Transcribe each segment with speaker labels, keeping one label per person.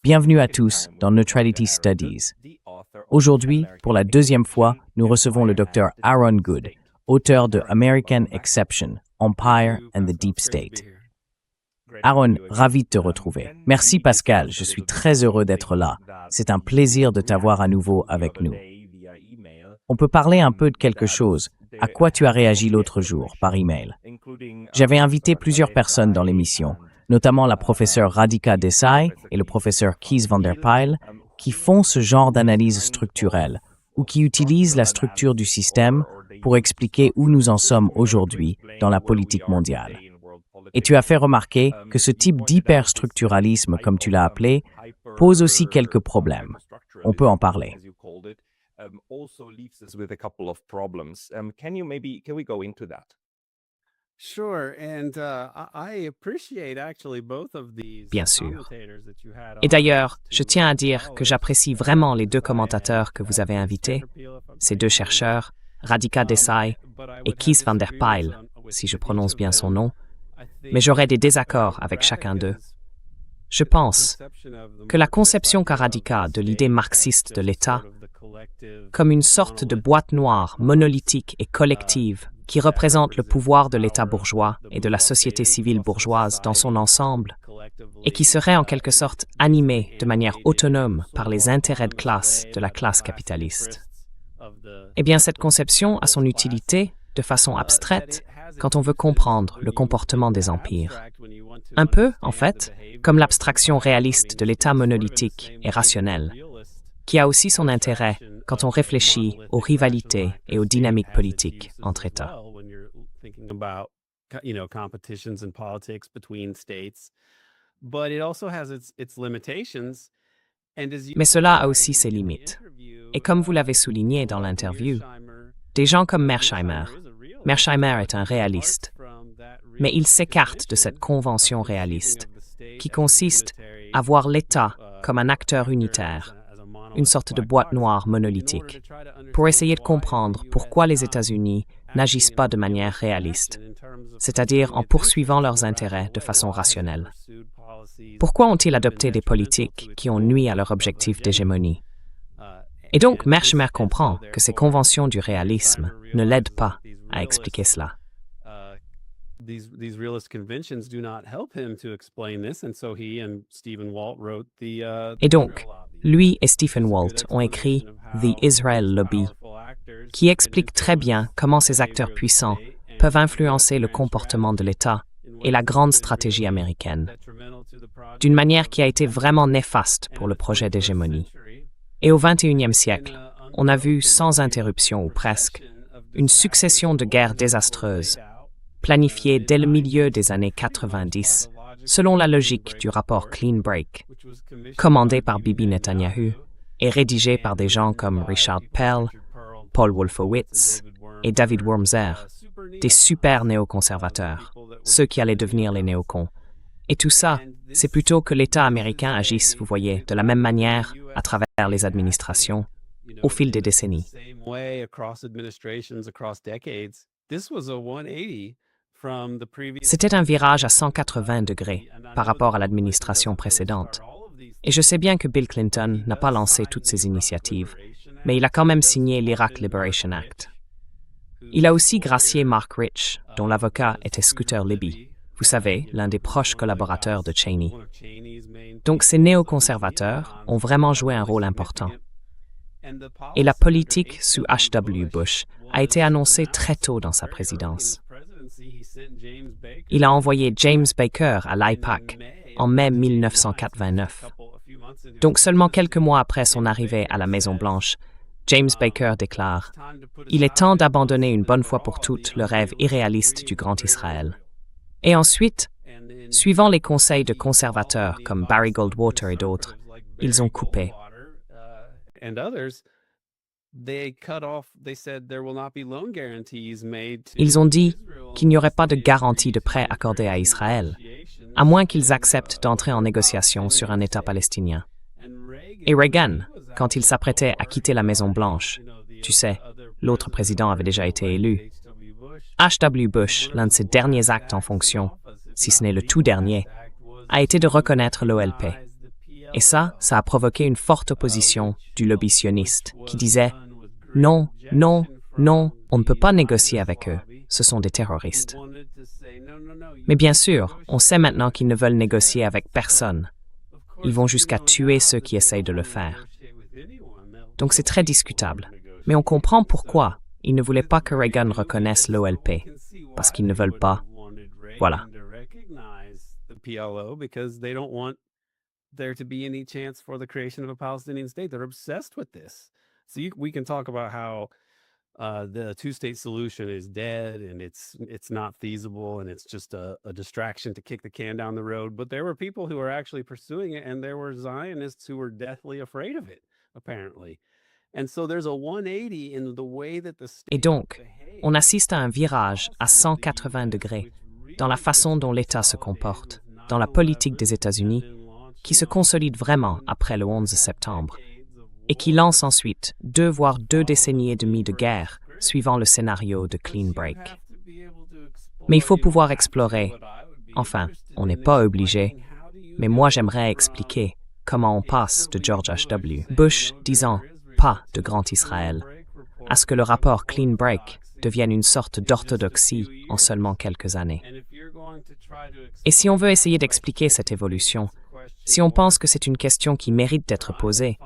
Speaker 1: Bienvenue à tous dans Neutrality Studies. Aujourd'hui, pour la deuxième fois, nous recevons le Dr. Aaron Good, auteur de American Exception, Empire and the Deep State. Aaron, ravi de te retrouver. Merci Pascal, je suis très heureux d'être là. C'est un plaisir de t'avoir à nouveau avec nous. On peut parler un peu de quelque chose. À quoi tu as réagi l'autre jour par email? J'avais invité plusieurs personnes dans l'émission, notamment la professeure Radhika Desai et le professeur Kees van der Pijl, qui font ce genre d'analyse structurelle ou qui utilisent la structure du système pour expliquer où nous en sommes aujourd'hui dans la politique mondiale. Et tu as fait remarquer que ce type d'hyperstructuralisme, comme tu l'as appelé, pose aussi quelques problèmes. On peut en parler.
Speaker 2: Bien sûr. Et d'ailleurs, je tiens à dire que j'apprécie vraiment les deux commentateurs que vous avez invités, ces deux chercheurs, Radhika Desai et Kees van der Pijl, si je prononce bien son nom, mais j'aurais des désaccords avec chacun d'eux. Je pense que la conception qu'a Radhika de l'idée marxiste de l'État comme une sorte de boîte noire monolithique et collective qui représente le pouvoir de l'État bourgeois et de la société civile bourgeoise dans son ensemble, et qui serait en quelque sorte animée de manière autonome par les intérêts de classe de la classe capitaliste. Eh bien, cette conception a son utilité de façon abstraite quand on veut comprendre le comportement des empires. Un peu, en fait, comme l'abstraction réaliste de l'État monolithique et rationnel, qui a aussi son intérêt quand on réfléchit aux rivalités et aux dynamiques politiques entre États. Mais cela a aussi ses limites. Et comme vous l'avez souligné dans l'interview, des gens comme Mearsheimer est un réaliste, mais il s'écarte de cette convention réaliste, qui consiste à voir l'État comme un acteur unitaire, une sorte de boîte noire monolithique, pour essayer de comprendre pourquoi les États-Unis n'agissent pas de manière réaliste, c'est-à-dire en poursuivant leurs intérêts de façon rationnelle. Pourquoi ont-ils adopté des politiques qui ont nui à leur objectif d'hégémonie? Et donc, Mearsheimer comprend que ces conventions du réalisme ne l'aident pas à expliquer cela. Et donc, lui et Stephen Walt ont écrit The Israel Lobby, qui explique très bien comment ces acteurs puissants peuvent influencer le comportement de l'État et la grande stratégie américaine, d'une manière qui a été vraiment néfaste pour le projet d'hégémonie. Et au XXIe siècle, on a vu sans interruption ou presque une succession de guerres désastreuses, planifiées dès le milieu des années 90, selon la logique du rapport Clean Break, commandé par Bibi Netanyahu et rédigé par des gens comme Richard Pell, Paul Wolfowitz et David Wurmser, des super néoconservateurs, ceux qui allaient devenir les néocons. Et tout ça, c'est plutôt que l'État américain agisse, vous voyez, de la même manière à travers les administrations, au fil des décennies. C'était un virage à 180 degrés par rapport à l'administration précédente. Et je sais bien que Bill Clinton n'a pas lancé toutes ces initiatives, mais il a quand même signé l'Iraq Liberation Act. Il a aussi gracié Mark Rich, dont l'avocat était Scooter Libby, vous savez, l'un des proches collaborateurs de Cheney. Donc ces néoconservateurs ont vraiment joué un rôle important. Et la politique sous H.W. Bush a été annoncée très tôt dans sa présidence. Il a envoyé James Baker à l'AIPAC en mai 1989. Donc seulement quelques mois après son arrivée à la Maison-Blanche, James Baker déclare « Il est temps d'abandonner une bonne fois pour toutes le rêve irréaliste du Grand Israël. » Et ensuite, suivant les conseils de conservateurs comme Barry Goldwater et d'autres, ils ont coupé. Ils ont dit qu'il n'y aurait pas de garantie de prêt accordée à Israël, à moins qu'ils acceptent d'entrer en négociation sur un État palestinien. Et Reagan, quand il s'apprêtait à quitter la Maison-Blanche, tu sais, l'autre président avait déjà été élu, H.W. Bush, l'un de ses derniers actes en fonction, si ce n'est le tout dernier, a été de reconnaître l'OLP. Et ça a provoqué une forte opposition du lobby sioniste qui disait « Non, non, non, on ne peut pas négocier avec eux, ce sont des terroristes. » Mais bien sûr, on sait maintenant qu'ils ne veulent négocier avec personne. Ils vont jusqu'à tuer ceux qui essayent de le faire. Donc c'est très discutable. Mais on comprend pourquoi ils ne voulaient pas que Reagan reconnaisse l'OLP, parce qu'ils ne veulent pas. Voilà.
Speaker 3: There to be any chance for the creation of a Palestinian state. They're obsessed with this. So we can talk about how the two-state solution is dead and it's not feasible and it's just a distraction to kick the can down the road. But there were people who were actually pursuing it, and there were Zionists who were deathly afraid of it, apparently. And so there's a 180 in the way that the state.
Speaker 2: Et donc, on assiste à un virage à 180 degrés dans la façon dont l'État se comporte, dans la politique des États-Unis, qui se consolide vraiment après le 11 septembre et qui lance ensuite 2 voire 2 décennies et demie de guerre suivant le scénario de Clean Break. Mais il faut pouvoir explorer, enfin, on n'est pas obligé, mais moi j'aimerais expliquer comment on passe de George H.W. Bush disant « pas de grand Israël » à ce que le rapport Clean Break devienne une sorte d'orthodoxie en seulement quelques années. Et si on veut essayer d'expliquer cette évolution, si on pense que c'est une question qui mérite d'être posée,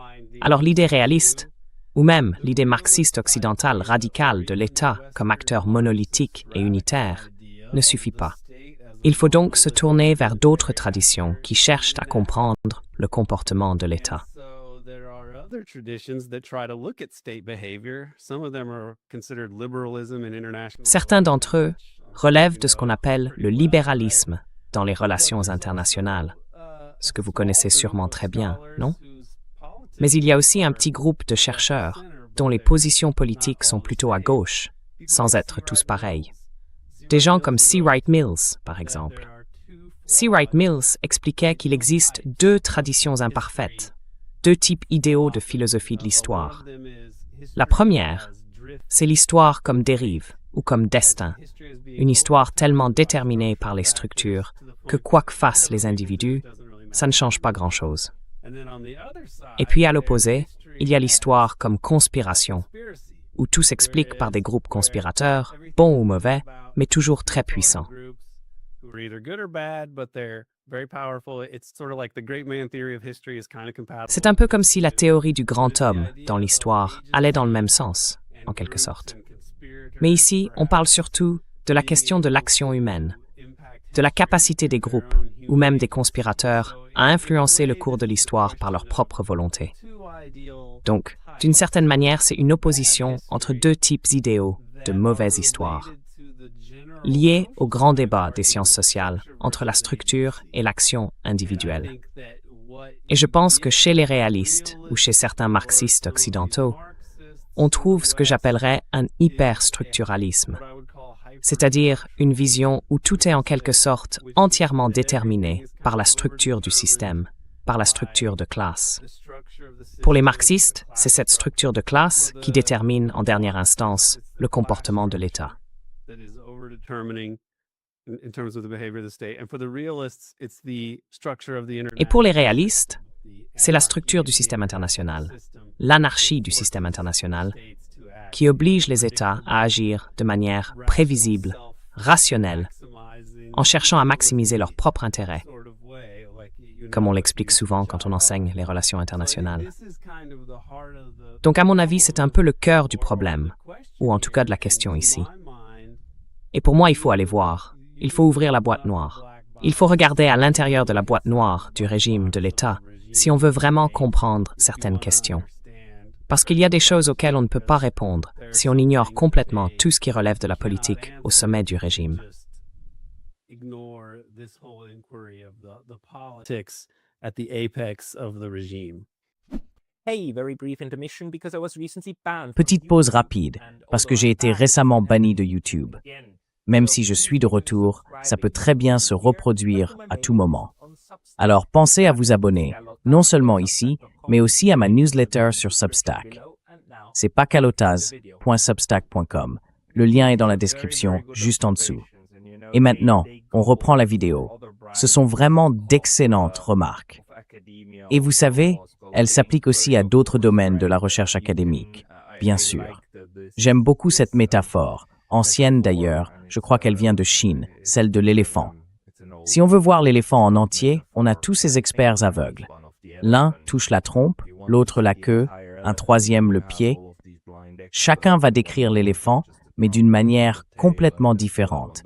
Speaker 2: alors l'idée réaliste, ou même l'idée marxiste occidentale radicale de l'État comme acteur monolithique et unitaire, ne suffit pas. Il faut donc se tourner vers d'autres traditions qui cherchent à comprendre le comportement de l'État. Certains d'entre eux relèvent de ce qu'on appelle le libéralisme dans les relations internationales, ce que vous connaissez sûrement très bien, non? Mais il y a aussi un petit groupe de chercheurs dont les positions politiques sont plutôt à gauche, sans être tous pareils. Des gens comme C. Wright Mills, par exemple. C. Wright Mills expliquait qu'il existe 2 traditions imparfaites, 2 types idéaux de philosophie de l'histoire. La première, c'est l'histoire comme dérive ou comme destin, une histoire tellement déterminée par les structures que quoi que fassent les individus, ça ne change pas grand-chose. Et puis à l'opposé, il y a l'histoire comme conspiration, où tout s'explique par des groupes conspirateurs, bons ou mauvais, mais toujours très puissants. C'est un peu comme si la théorie du grand homme dans l'histoire allait dans le même sens, en quelque sorte. Mais ici, on parle surtout de la question de l'action humaine, de la capacité des groupes, ou même des conspirateurs, à influencer le cours de l'histoire par leur propre volonté. Donc, d'une certaine manière, c'est une opposition entre 2 types idéaux de mauvaise histoire, liés au grand débat des sciences sociales entre la structure et l'action individuelle. Et je pense que chez les réalistes, ou chez certains marxistes occidentaux, on trouve ce que j'appellerais un hyperstructuralisme, c'est-à-dire une vision où tout est en quelque sorte entièrement déterminé par la structure du système, par la structure de classe. Pour les marxistes, c'est cette structure de classe qui détermine en dernière instance le comportement de l'État. Et pour les réalistes, c'est la structure du système international, l'anarchie du système international, qui oblige les États à agir de manière prévisible, rationnelle, en cherchant à maximiser leur propre intérêt, comme on l'explique souvent quand on enseigne les relations internationales. Donc à mon avis, c'est un peu le cœur du problème, ou en tout cas de la question ici. Et pour moi, il faut aller voir, il faut ouvrir la boîte noire. Il faut regarder à l'intérieur de la boîte noire du régime de l'État si on veut vraiment comprendre certaines questions. Parce qu'il y a des choses auxquelles on ne peut pas répondre si on ignore complètement tout ce qui relève de la politique au sommet du régime.
Speaker 1: Petite pause rapide, parce que j'ai été récemment banni de YouTube. Même si je suis de retour, ça peut très bien se reproduire à tout moment. Alors pensez à vous abonner, non seulement ici, mais aussi à ma newsletter sur Substack. C'est pacalotaz.substack.com. Le lien est dans la description, juste en dessous. Et maintenant, on reprend la vidéo. Ce sont vraiment d'excellentes remarques. Et vous savez, elles s'appliquent aussi à d'autres domaines de la recherche académique, bien sûr. J'aime beaucoup cette métaphore, ancienne d'ailleurs, je crois qu'elle vient de Chine, celle de l'éléphant. Si on veut voir l'éléphant en entier, on a tous ces experts aveugles. L'un touche la trompe, l'autre la queue, un troisième le pied. Chacun va décrire l'éléphant, mais d'une manière complètement différente.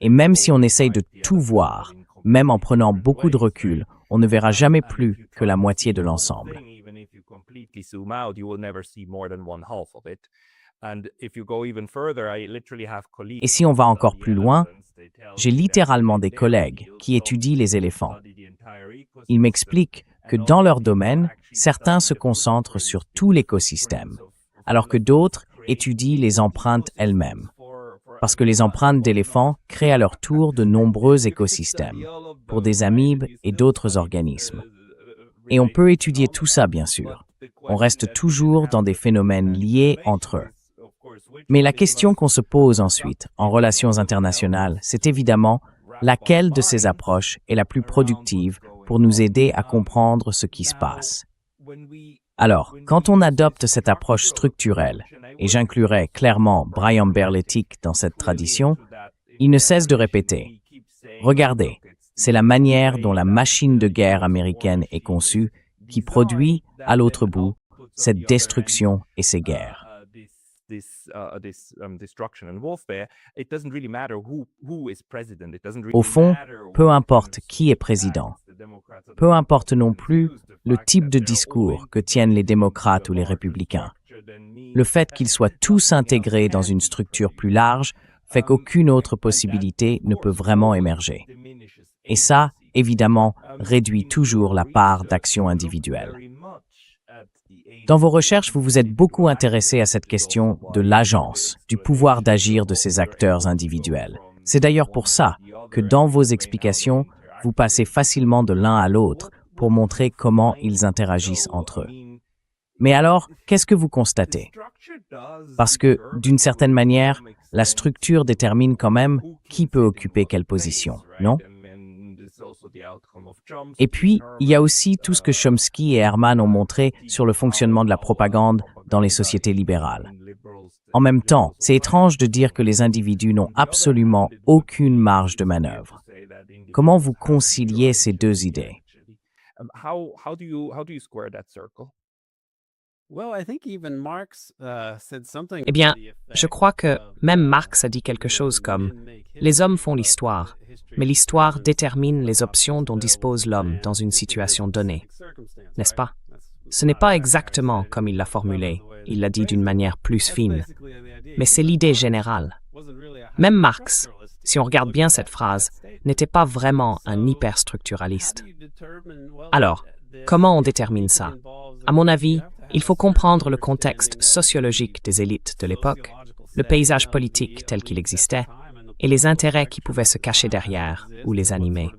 Speaker 1: Et même si on essaye de tout voir, même en prenant beaucoup de recul, on ne verra jamais plus que la moitié de l'ensemble. Et si on va encore plus loin, j'ai littéralement des collègues qui étudient les éléphants. Ils m'expliquent que dans leur domaine, certains se concentrent sur tout l'écosystème, alors que d'autres étudient les empreintes elles-mêmes. Parce que les empreintes d'éléphants créent à leur tour de nombreux écosystèmes, pour des amibes et d'autres organismes. Et on peut étudier tout ça, bien sûr. On reste toujours dans des phénomènes liés entre eux. Mais la question qu'on se pose ensuite, en relations internationales, c'est évidemment laquelle de ces approches est la plus productive pour nous aider à comprendre ce qui se passe. Alors, quand on adopte cette approche structurelle, et j'inclurais clairement Brian Berletic dans cette tradition, il ne cesse de répéter « Regardez, c'est la manière dont la machine de guerre américaine est conçue qui produit, à l'autre bout, cette destruction et ces guerres. » Au fond, peu importe qui est président, peu importe non plus le type de discours que tiennent les démocrates ou les républicains. Le fait qu'ils soient tous intégrés dans une structure plus large fait qu'aucune autre possibilité ne peut vraiment émerger. Et ça, évidemment, réduit toujours la part d'action individuelle. Dans vos recherches, vous vous êtes beaucoup intéressé à cette question de l'agence, du pouvoir d'agir de ces acteurs individuels. C'est d'ailleurs pour ça que dans vos explications, vous passez facilement de l'un à l'autre pour montrer comment ils interagissent entre eux. Mais alors, qu'est-ce que vous constatez? Parce que, d'une certaine manière, la structure détermine quand même qui peut occuper quelle position, non? Et puis, il y a aussi tout ce que Chomsky et Herman ont montré sur le fonctionnement de la propagande dans les sociétés libérales. En même temps, c'est étrange de dire que les individus n'ont absolument aucune marge de manœuvre. Comment vous conciliez ces deux idées?
Speaker 2: Eh bien, je crois que même Marx a dit quelque chose comme « Les hommes font l'histoire, mais l'histoire détermine les options dont dispose l'homme dans une situation donnée. » N'est-ce pas? Ce n'est pas exactement comme il l'a formulé, il l'a dit d'une manière plus fine, mais c'est l'idée générale. Même Marx, si on regarde bien cette phrase, n'était pas vraiment un hyperstructuraliste. Alors, comment on détermine ça? À mon avis, il faut comprendre le contexte sociologique des élites de l'époque, le paysage politique tel qu'il existait, et les intérêts qui pouvaient se cacher derrière ou les animer.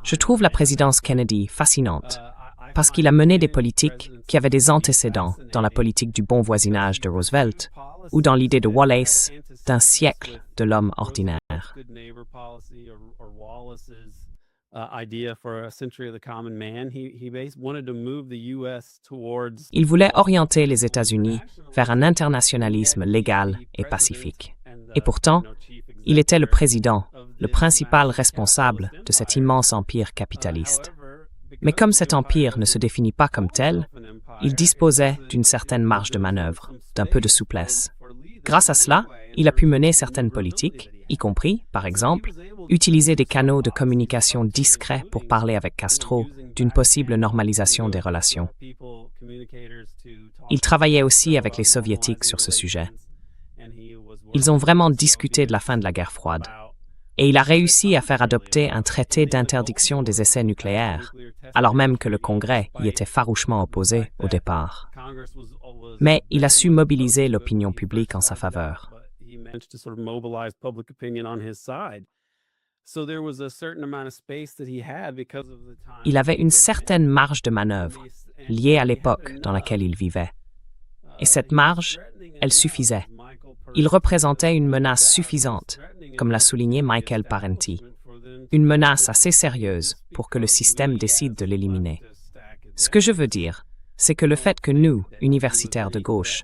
Speaker 2: Je trouve la présidence Kennedy fascinante, parce qu'il a mené des politiques qui avaient des antécédents dans la politique du bon voisinage de Roosevelt ou dans l'idée de Wallace d'un siècle de l'homme ordinaire. Il voulait orienter les États-Unis vers un internationalisme légal et pacifique. Et pourtant, il était le président, le principal responsable de cet immense empire capitaliste. Mais comme cet empire ne se définit pas comme tel, il disposait d'une certaine marge de manœuvre, d'un peu de souplesse. Grâce à cela, il a pu mener certaines politiques, y compris, par exemple, utiliser des canaux de communication discrets pour parler avec Castro d'une possible normalisation des relations. Il travaillait aussi avec les Soviétiques sur ce sujet. Ils ont vraiment discuté de la fin de la guerre froide. Et il a réussi à faire adopter un traité d'interdiction des essais nucléaires, alors même que le Congrès y était farouchement opposé au départ. Mais il a su mobiliser l'opinion publique en sa faveur. Il avait une certaine marge de manœuvre, liée à l'époque dans laquelle il vivait. Et cette marge, elle suffisait. Il représentait une menace suffisante, comme l'a souligné Michael Parenti. une menace assez sérieuse pour que le système décide de l'éliminer. Ce que je veux dire, c'est que le fait que nous, universitaires de gauche,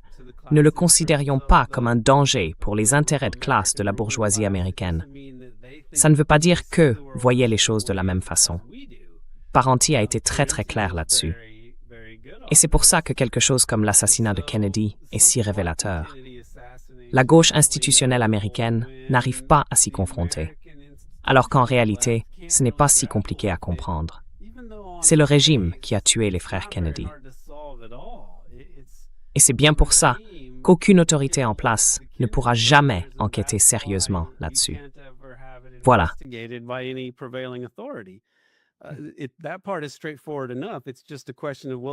Speaker 2: ne le considérions pas comme un danger pour les intérêts de classe de la bourgeoisie américaine, ça ne veut pas dire qu'eux voyaient les choses de la même façon. Parenti a été très très clair là-dessus. Et c'est pour ça que quelque chose comme l'assassinat de Kennedy est si révélateur. La gauche institutionnelle américaine n'arrive pas à s'y confronter, alors qu'en réalité, ce n'est pas si compliqué à comprendre. C'est le régime qui a tué les frères Kennedy. Et c'est bien pour ça qu'aucune autorité en place ne pourra jamais enquêter sérieusement là-dessus. Voilà.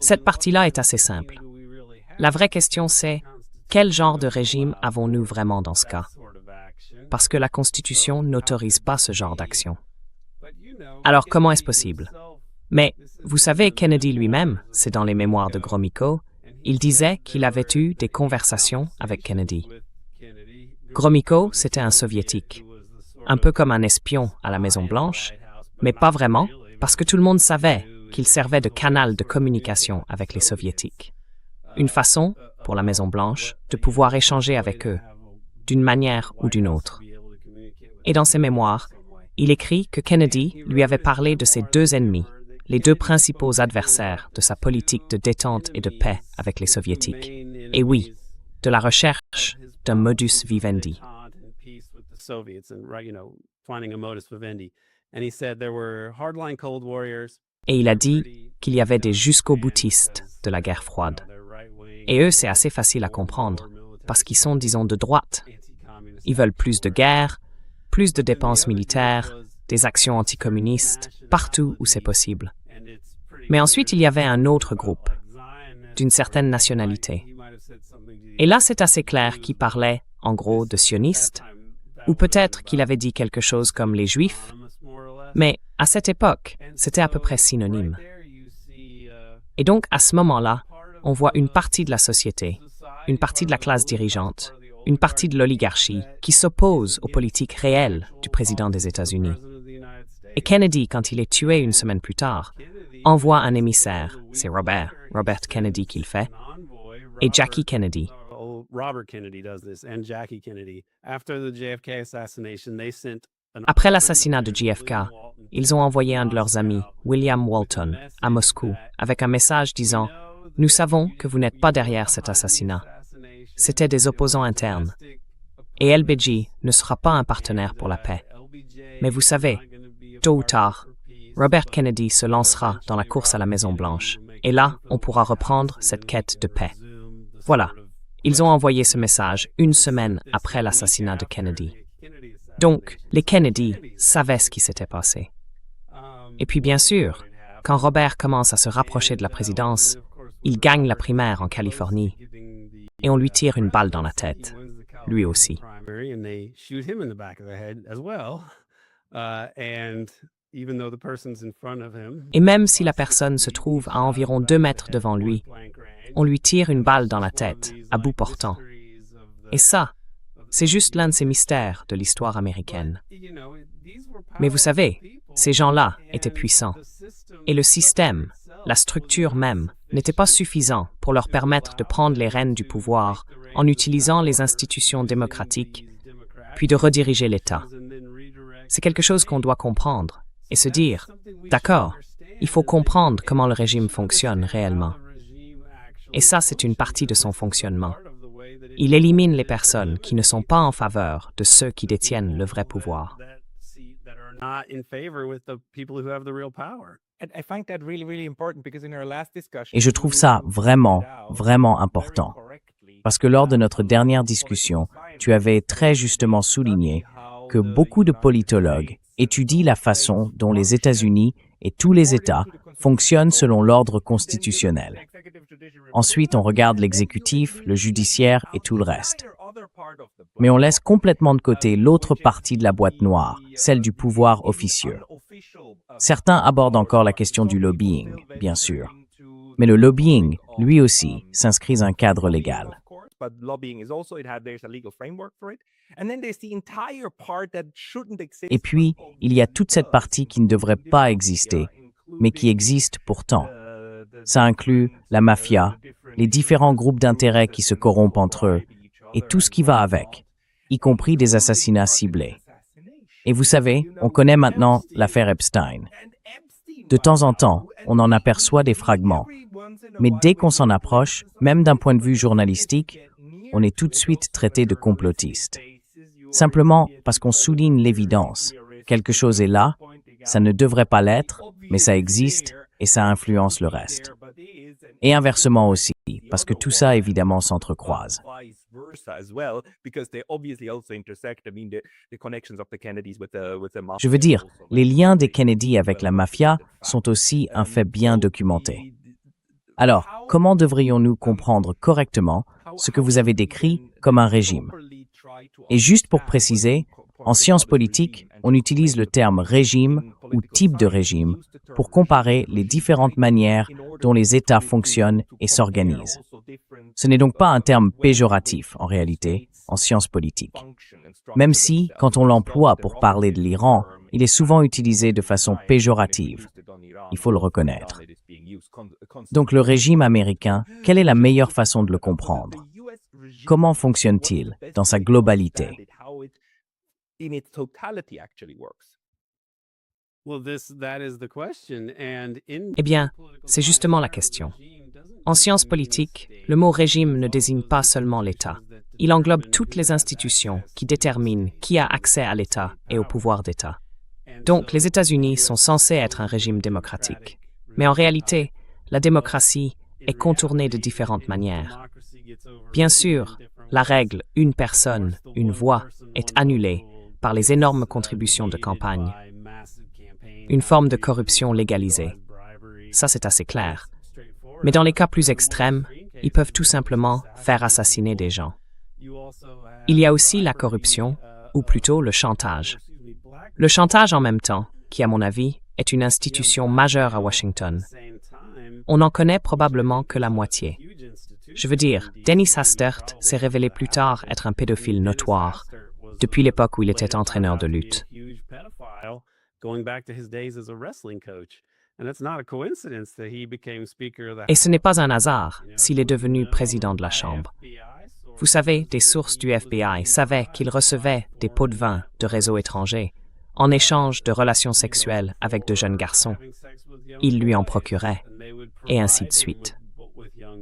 Speaker 2: Cette partie-là est assez simple. La vraie question c'est, quel genre de régime avons-nous vraiment dans ce cas? Parce que la Constitution n'autorise pas ce genre d'action. Alors comment est-ce possible? Mais, vous savez, Kennedy lui-même, c'est dans les mémoires de Gromyko, il disait qu'il avait eu des conversations avec Kennedy. Gromyko, c'était un soviétique, un peu comme un espion à la Maison-Blanche, mais pas vraiment, parce que tout le monde savait qu'il servait de canal de communication avec les soviétiques. Une façon, pour la Maison-Blanche, de pouvoir échanger avec eux, d'une manière ou d'une autre. Et dans ses mémoires, il écrit que Kennedy lui avait parlé de ses deux ennemis, les deux principaux adversaires de sa politique de détente et de paix avec les soviétiques. Et oui, de la recherche d'un modus vivendi. Et il a dit qu'il y avait des jusqu'au-boutistes de la guerre froide. Et eux, c'est assez facile à comprendre, parce qu'ils sont, disons, de droite. Ils veulent plus de guerre, plus de dépenses militaires, des actions anticommunistes, partout où c'est possible. Mais ensuite, il y avait un autre groupe, d'une certaine nationalité. Et là, c'est assez clair qu'il parlait, en gros, de sionistes, ou peut-être qu'il avait dit quelque chose comme les Juifs, mais à cette époque, c'était à peu près synonyme. Et donc, à ce moment-là, on voit une partie de la société, une partie de la classe dirigeante, une partie de l'oligarchie qui s'oppose aux politiques réelles du président des États-Unis. Et Kennedy, quand il est tué une semaine plus tard, envoie un émissaire, c'est Robert Kennedy qui le fait, et Jackie Kennedy. Après l'assassinat de JFK, ils ont envoyé un de leurs amis, William Walton, à Moscou, avec un message disant « Nous savons que vous n'êtes pas derrière cet assassinat. C'étaient des opposants internes. Et LBJ ne sera pas un partenaire pour la paix. Mais vous savez, tôt ou tard, Robert Kennedy se lancera dans la course à la Maison-Blanche. Et là, on pourra reprendre cette quête de paix. » Voilà. Ils ont envoyé ce message une semaine après l'assassinat de Kennedy. Donc, les Kennedy savaient ce qui s'était passé. Et puis, bien sûr, quand Robert commence à se rapprocher de la présidence, il gagne la primaire en Californie et on lui tire une balle dans la tête, lui aussi. Et même si la personne se trouve à environ 2 mètres devant lui, on lui tire une balle dans la tête, à bout portant. Et ça, c'est juste l'un de ces mystères de l'histoire américaine. Mais vous savez, ces gens-là étaient puissants. Et le système, la structure même, n'était pas suffisant pour leur permettre de prendre les rênes du pouvoir en utilisant les institutions démocratiques, puis de rediriger l'État. C'est quelque chose qu'on doit comprendre et se dire, d'accord, il faut comprendre comment le régime fonctionne réellement. Et ça, c'est une partie de son fonctionnement. Il élimine les personnes qui ne sont pas en faveur de ceux qui détiennent le vrai pouvoir.
Speaker 1: Et je trouve ça vraiment, vraiment important. Parce que lors de notre dernière discussion, tu avais très justement souligné que beaucoup de politologues étudient la façon dont les États-Unis et tous les États fonctionnent selon l'ordre constitutionnel. Ensuite, on regarde l'exécutif, le judiciaire et tout le reste. Mais on laisse complètement de côté l'autre partie de la boîte noire, celle du pouvoir officieux. Certains abordent encore la question du lobbying, bien sûr. Mais le lobbying, lui aussi, s'inscrit dans un cadre légal. Et puis, il y a toute cette partie qui ne devrait pas exister, mais qui existe pourtant. Ça inclut la mafia, les différents groupes d'intérêts qui se corrompent entre eux, et tout ce qui va avec, y compris des assassinats ciblés. Et vous savez, on connaît maintenant l'affaire Epstein. De temps en temps, on en aperçoit des fragments. Mais dès qu'on s'en approche, même d'un point de vue journalistique, on est tout de suite traité de complotiste. Simplement parce qu'on souligne l'évidence. Quelque chose est là, ça ne devrait pas l'être, mais ça existe et ça influence le reste. Et inversement aussi, parce que tout ça évidemment s'entrecroise. Je veux dire, les liens des Kennedy avec la mafia sont aussi un fait bien documenté. Alors, comment devrions-nous comprendre correctement ce que vous avez décrit comme un régime? Et juste pour préciser, en sciences politiques, on utilise le terme régime ou type de régime pour comparer les différentes manières dont les États fonctionnent et s'organisent. Ce n'est donc pas un terme péjoratif, en réalité, en sciences politiques. Même si, quand on l'emploie pour parler de l'Iran, il est souvent utilisé de façon péjorative. Il faut le reconnaître. Donc le régime américain, quelle est la meilleure façon de le comprendre? Comment fonctionne-t-il dans sa globalité?
Speaker 2: Eh bien, c'est justement la question. En sciences politiques, le mot régime ne désigne pas seulement l'État. Il englobe toutes les institutions qui déterminent qui a accès à l'État et au pouvoir d'État. Donc, les États-Unis sont censés être un régime démocratique. Mais en réalité, la démocratie est contournée de différentes manières. Bien sûr, la règle « une personne, une voix » est annulée par les énormes contributions de campagne. Une forme de corruption légalisée. Ça, c'est assez clair. Mais dans les cas plus extrêmes, ils peuvent tout simplement faire assassiner des gens. Il y a aussi la corruption, ou plutôt le chantage. Le chantage en même temps, qui à mon avis, est une institution majeure à Washington. On n'en connaît probablement que la moitié. Je veux dire, Dennis Hastert s'est révélé plus tard être un pédophile notoire, depuis l'époque où il était entraîneur de lutte. Et ce n'est pas un hasard s'il est devenu président de la Chambre. Vous savez, des sources du FBI savaient qu'il recevait des pots de vin de réseaux étrangers en échange de relations sexuelles avec de jeunes garçons. Il lui en procurait, et ainsi de suite.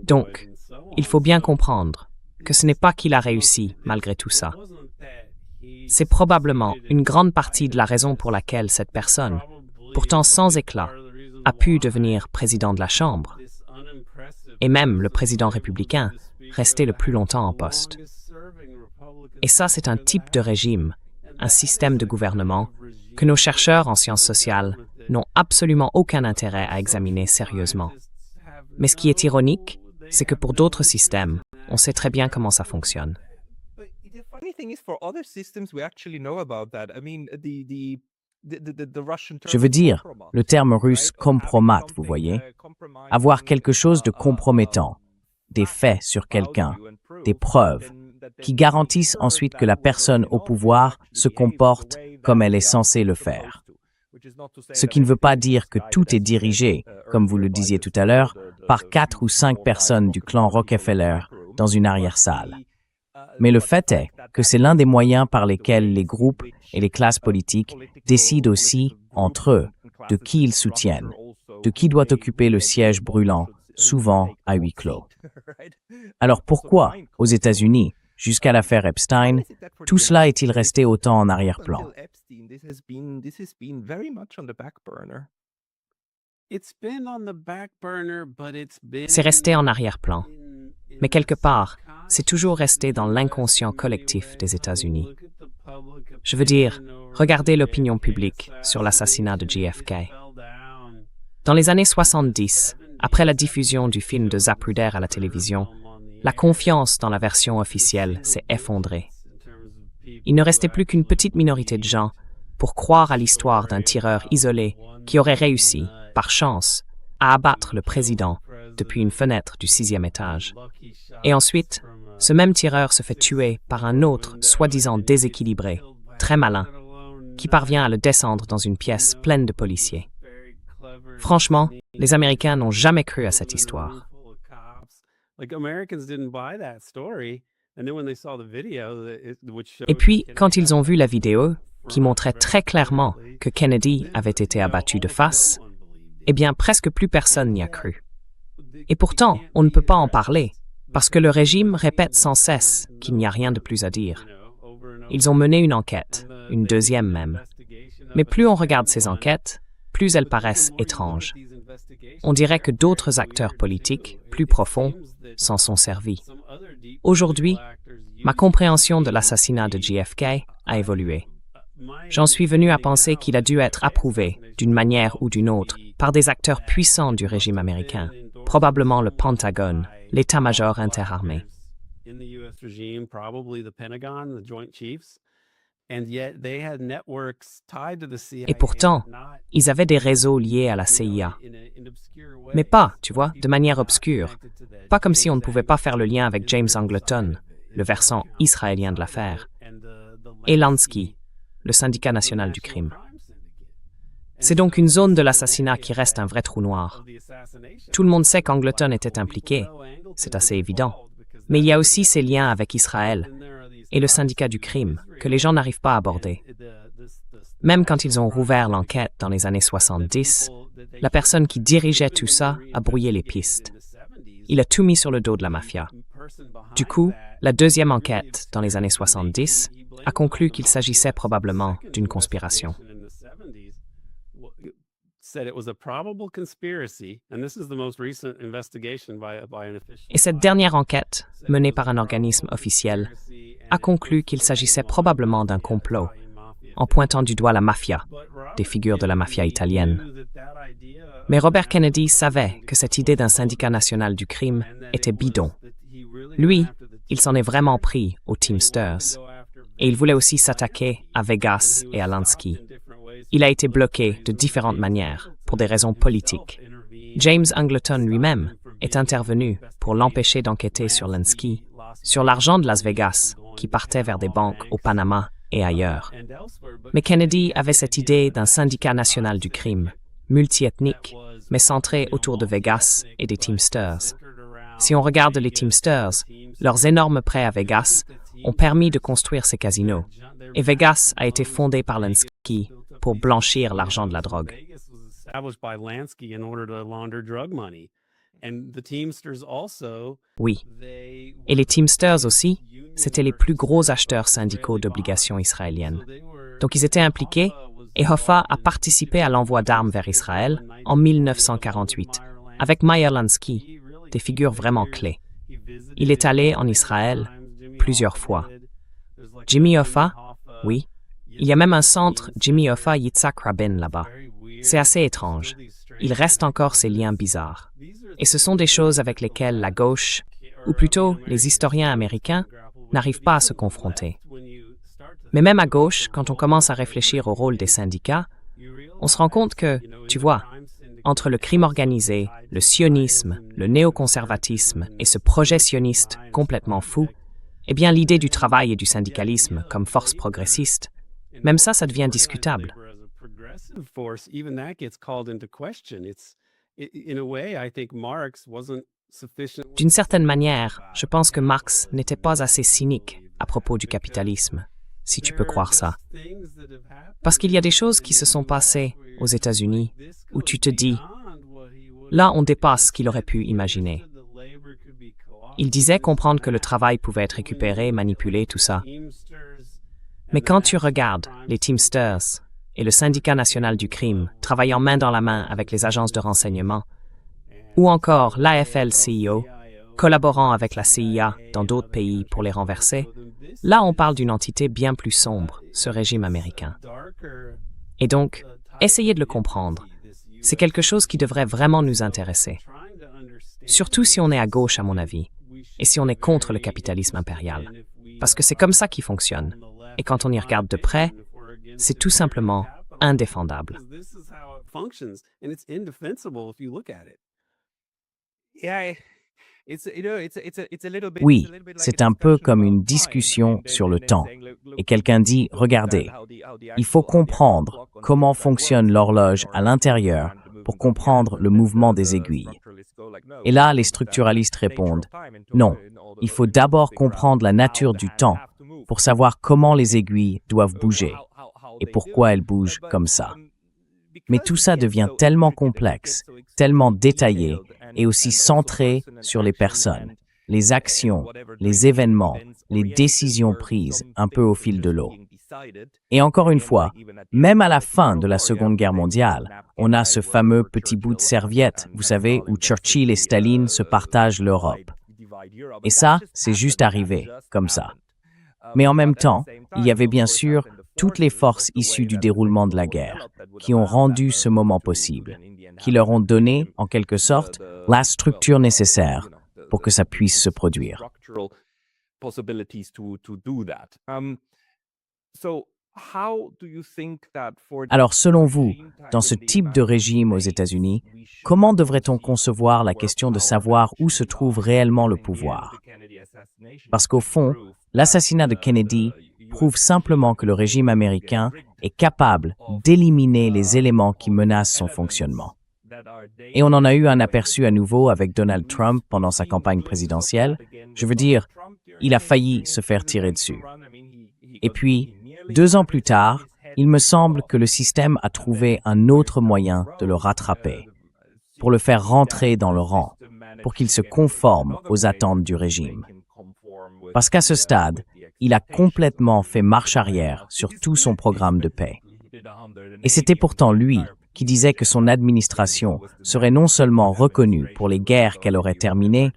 Speaker 2: Donc, il faut bien comprendre que ce n'est pas qu'il a réussi malgré tout ça. C'est probablement une grande partie de la raison pour laquelle cette personne, pourtant sans éclat, a pu devenir président de la Chambre, et même le président républicain, rester le plus longtemps en poste. Et ça, c'est un type de régime, un système de gouvernement, que nos chercheurs en sciences sociales n'ont absolument aucun intérêt à examiner sérieusement. Mais ce qui est ironique, c'est que pour d'autres systèmes, on sait très bien comment ça fonctionne.
Speaker 1: Je veux dire, le terme russe compromat, vous voyez, avoir quelque chose de compromettant, des faits sur quelqu'un, des preuves, qui garantissent ensuite que la personne au pouvoir se comporte comme elle est censée le faire. Ce qui ne veut pas dire que tout est dirigé, comme vous le disiez tout à l'heure, par 4 ou 5 personnes du clan Rockefeller dans une arrière-salle. Mais le fait est que c'est l'un des moyens par lesquels les groupes et les classes politiques décident aussi, entre eux, de qui ils soutiennent, de qui doit occuper le siège brûlant, souvent à huis clos. Alors pourquoi, aux États-Unis, jusqu'à l'affaire Epstein, tout cela est-il resté autant en arrière-plan?
Speaker 2: C'est resté en arrière-plan. Mais quelque part, c'est toujours resté dans l'inconscient collectif des États-Unis. Je veux dire, regardez l'opinion publique sur l'assassinat de JFK. Dans les années 70, après la diffusion du film de Zapruder à la télévision, la confiance dans la version officielle s'est effondrée. Il ne restait plus qu'une petite minorité de gens pour croire à l'histoire d'un tireur isolé qui aurait réussi, par chance, à abattre le président depuis une fenêtre du 6e étage. Et ensuite, ce même tireur se fait tuer par un autre soi-disant déséquilibré, très malin, qui parvient à le descendre dans une pièce pleine de policiers. Franchement, les Américains n'ont jamais cru à cette histoire. Et puis, quand ils ont vu la vidéo, qui montrait très clairement que Kennedy avait été abattu de face, eh bien, presque plus personne n'y a cru. Et pourtant, on ne peut pas en parler, parce que le régime répète sans cesse qu'il n'y a rien de plus à dire. Ils ont mené une enquête, une deuxième même. Mais plus on regarde ces enquêtes, plus elles paraissent étranges. On dirait que d'autres acteurs politiques, plus profonds, s'en sont servis. Aujourd'hui, ma compréhension de l'assassinat de JFK a évolué. J'en suis venu à penser qu'il a dû être approuvé, d'une manière ou d'une autre, par des acteurs puissants du régime américain, probablement le Pentagone, l'état-major interarmé. Et pourtant, ils avaient des réseaux liés à la CIA. Mais pas, tu vois, de manière obscure. Pas comme si on ne pouvait pas faire le lien avec James Angleton, le versant israélien de l'affaire, et Lansky, le syndicat national du crime. C'est donc une zone de l'assassinat qui reste un vrai trou noir. Tout le monde sait qu'Angleton était impliqué, c'est assez évident. Mais il y a aussi ces liens avec Israël et le syndicat du crime que les gens n'arrivent pas à aborder. Même quand ils ont rouvert l'enquête dans les années 70, la personne qui dirigeait tout ça a brouillé les pistes. Il a tout mis sur le dos de la mafia. Du coup, la deuxième enquête dans les années 70 a conclu qu'il s'agissait probablement d'une conspiration. Et cette dernière enquête, menée par un organisme officiel, a conclu qu'il s'agissait probablement d'un complot, en pointant du doigt la mafia, des figures de la mafia italienne. Mais Robert Kennedy savait que cette idée d'un syndicat national du crime était bidon. Lui, il s'en est vraiment pris aux Teamsters. Et il voulait aussi s'attaquer à Vegas et à Lansky. Il a été bloqué de différentes manières, pour des raisons politiques. James Angleton lui-même est intervenu pour l'empêcher d'enquêter sur Lansky, sur l'argent de Las Vegas qui partait vers des banques au Panama et ailleurs. Mais Kennedy avait cette idée d'un syndicat national du crime, multiethnique, mais centré autour de Vegas et des Teamsters. Si on regarde les Teamsters, leurs énormes prêts à Vegas ont permis de construire ces casinos. Et Vegas a été fondé par Lansky pour blanchir l'argent de la drogue. Oui. Et les Teamsters aussi, c'étaient les plus gros acheteurs syndicaux d'obligations israéliennes. Donc ils étaient impliqués et Hoffa a participé à l'envoi d'armes vers Israël en 1948, avec Meyer Lansky, des figures vraiment clés. Il est allé en Israël plusieurs fois. Jimmy Hoffa, oui. Il y a même un centre Jimmy Hoffa Yitzhak Rabin là-bas. C'est assez étrange. Il reste encore ces liens bizarres. Et ce sont des choses avec lesquelles la gauche, ou plutôt les historiens américains, n'arrivent pas à se confronter. Mais même à gauche, quand on commence à réfléchir au rôle des syndicats, on se rend compte que, tu vois, entre le crime organisé, le sionisme, le néoconservatisme et ce projet sioniste complètement fou, eh bien l'idée du travail et du syndicalisme comme force progressiste, même ça devient discutable. D'une certaine manière, je pense que Marx n'était pas assez cynique à propos du capitalisme, si tu peux croire ça. Parce qu'il y a des choses qui se sont passées aux États-Unis où tu te dis, là on dépasse ce qu'il aurait pu imaginer. Il disait comprendre que le travail pouvait être récupéré, manipulé, tout ça. Mais quand tu regardes les Teamsters et le syndicat national du crime travaillant main dans la main avec les agences de renseignement, ou encore l'AFL-CIO, collaborant avec la CIA dans d'autres pays pour les renverser, là on parle d'une entité bien plus sombre, ce régime américain. Et donc, essayez de le comprendre. C'est quelque chose qui devrait vraiment nous intéresser. Surtout si on est à gauche, à mon avis, et si on est contre le capitalisme impérial. Parce que c'est comme ça qu'il fonctionne. Et quand on y regarde de près, c'est tout simplement indéfendable.
Speaker 1: Oui, c'est un peu comme une discussion sur le temps. Et quelqu'un dit, regardez, il faut comprendre comment fonctionne l'horloge à l'intérieur pour comprendre le mouvement des aiguilles. Et là, les structuralistes répondent, non, il faut d'abord comprendre la nature du temps pour savoir comment les aiguilles doivent bouger et pourquoi elles bougent comme ça. Mais tout ça devient tellement complexe, tellement détaillé et aussi centré sur les personnes, les actions, les événements, les décisions prises un peu au fil de l'eau. Et encore une fois, même à la fin de la Seconde Guerre mondiale, on a ce fameux petit bout de serviette, vous savez, où Churchill et Staline se partagent l'Europe. Et ça, c'est juste arrivé, comme ça. Mais en même temps, il y avait bien sûr toutes les forces issues du déroulement de la guerre, qui ont rendu ce moment possible, qui leur ont donné, en quelque sorte, la structure nécessaire pour que ça puisse se produire. Alors, selon vous, dans ce type de régime aux États-Unis, comment devrait-on concevoir la question de savoir où se trouve réellement le pouvoir? Parce qu'au fond, l'assassinat de Kennedy prouve simplement que le régime américain est capable d'éliminer les éléments qui menacent son fonctionnement. Et on en a eu un aperçu à nouveau avec Donald Trump pendant sa campagne présidentielle. Je veux dire, il a failli se faire tirer dessus. Et puis, 2 ans plus tard, il me semble que le système a trouvé un autre moyen de le rattraper, pour le faire rentrer dans le rang, pour qu'il se conforme aux attentes du régime. Parce qu'à ce stade, il a complètement fait marche arrière sur tout son programme de paix. Et c'était pourtant lui qui disait que son administration serait non seulement reconnue pour les guerres qu'elle aurait terminées,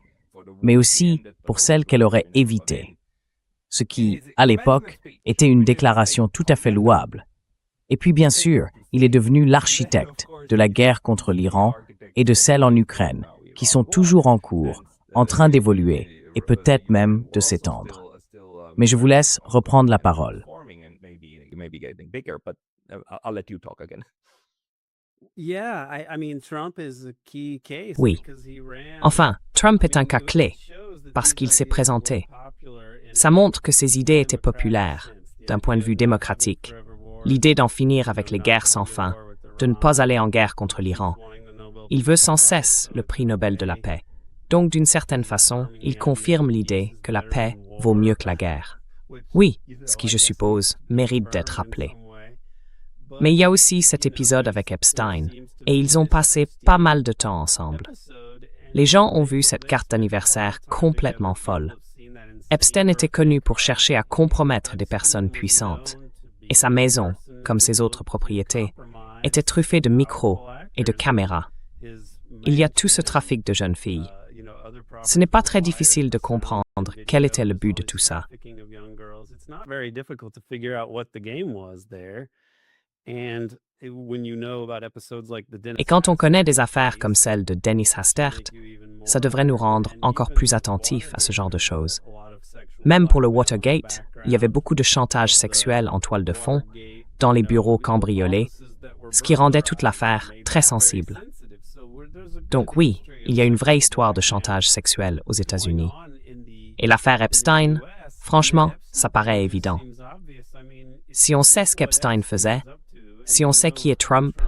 Speaker 1: mais aussi pour celles qu'elle aurait évitées. Ce qui, à l'époque, était une déclaration tout à fait louable. Et puis bien sûr, il est devenu l'architecte de la guerre contre l'Iran et de celle en Ukraine, qui sont toujours en cours, en train d'évoluer et peut-être même de s'étendre. Mais je vous laisse reprendre la parole.
Speaker 2: Oui. Enfin, Trump est un cas clé parce qu'il s'est présenté. Ça montre que ses idées étaient populaires, d'un point de vue démocratique. L'idée d'en finir avec les guerres sans fin, de ne pas aller en guerre contre l'Iran. Il veut sans cesse le prix Nobel de la paix. Donc, d'une certaine façon, il confirme l'idée que la paix vaut mieux que la guerre. Oui, ce qui, je suppose, mérite d'être rappelé. Mais il y a aussi cet épisode avec Epstein, et ils ont passé pas mal de temps ensemble. Les gens ont vu cette carte d'anniversaire complètement folle. Epstein était connu pour chercher à compromettre des personnes puissantes, et sa maison, comme ses autres propriétés, était truffée de micros et de caméras. Il y a tout ce trafic de jeunes filles. Ce n'est pas très difficile de comprendre quel était le but de tout ça. Et quand on connaît des affaires comme celle de Dennis Hastert, ça devrait nous rendre encore plus attentifs à ce genre de choses. Même pour le Watergate, il y avait beaucoup de chantage sexuel en toile de fond, dans les bureaux cambriolés, ce qui rendait toute l'affaire très sensible. Donc oui, il y a une vraie histoire de chantage sexuel aux États-Unis. Et l'affaire Epstein, franchement, ça paraît évident. Si on sait ce qu'Epstein faisait, si on sait qui est Trump,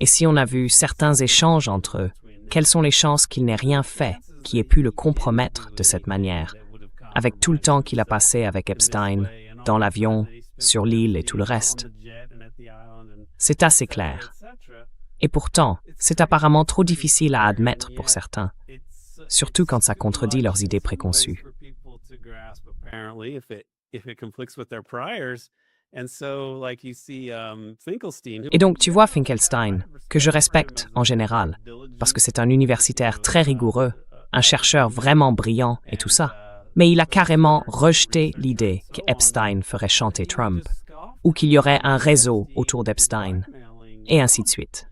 Speaker 2: et si on a vu certains échanges entre eux, quelles sont les chances qu'il n'ait rien fait qui ait pu le compromettre de cette manière, avec tout le temps qu'il a passé avec Epstein, dans l'avion, sur l'île et tout le reste? C'est assez clair. Et pourtant, c'est apparemment trop difficile à admettre pour certains, surtout quand ça contredit leurs idées préconçues. Et donc, tu vois Finkelstein, que je respecte en général, parce que c'est un universitaire très rigoureux, un chercheur vraiment brillant et tout ça. Mais il a carrément rejeté l'idée qu'Epstein ferait chanter Trump, ou qu'il y aurait un réseau autour d'Epstein, et ainsi de suite.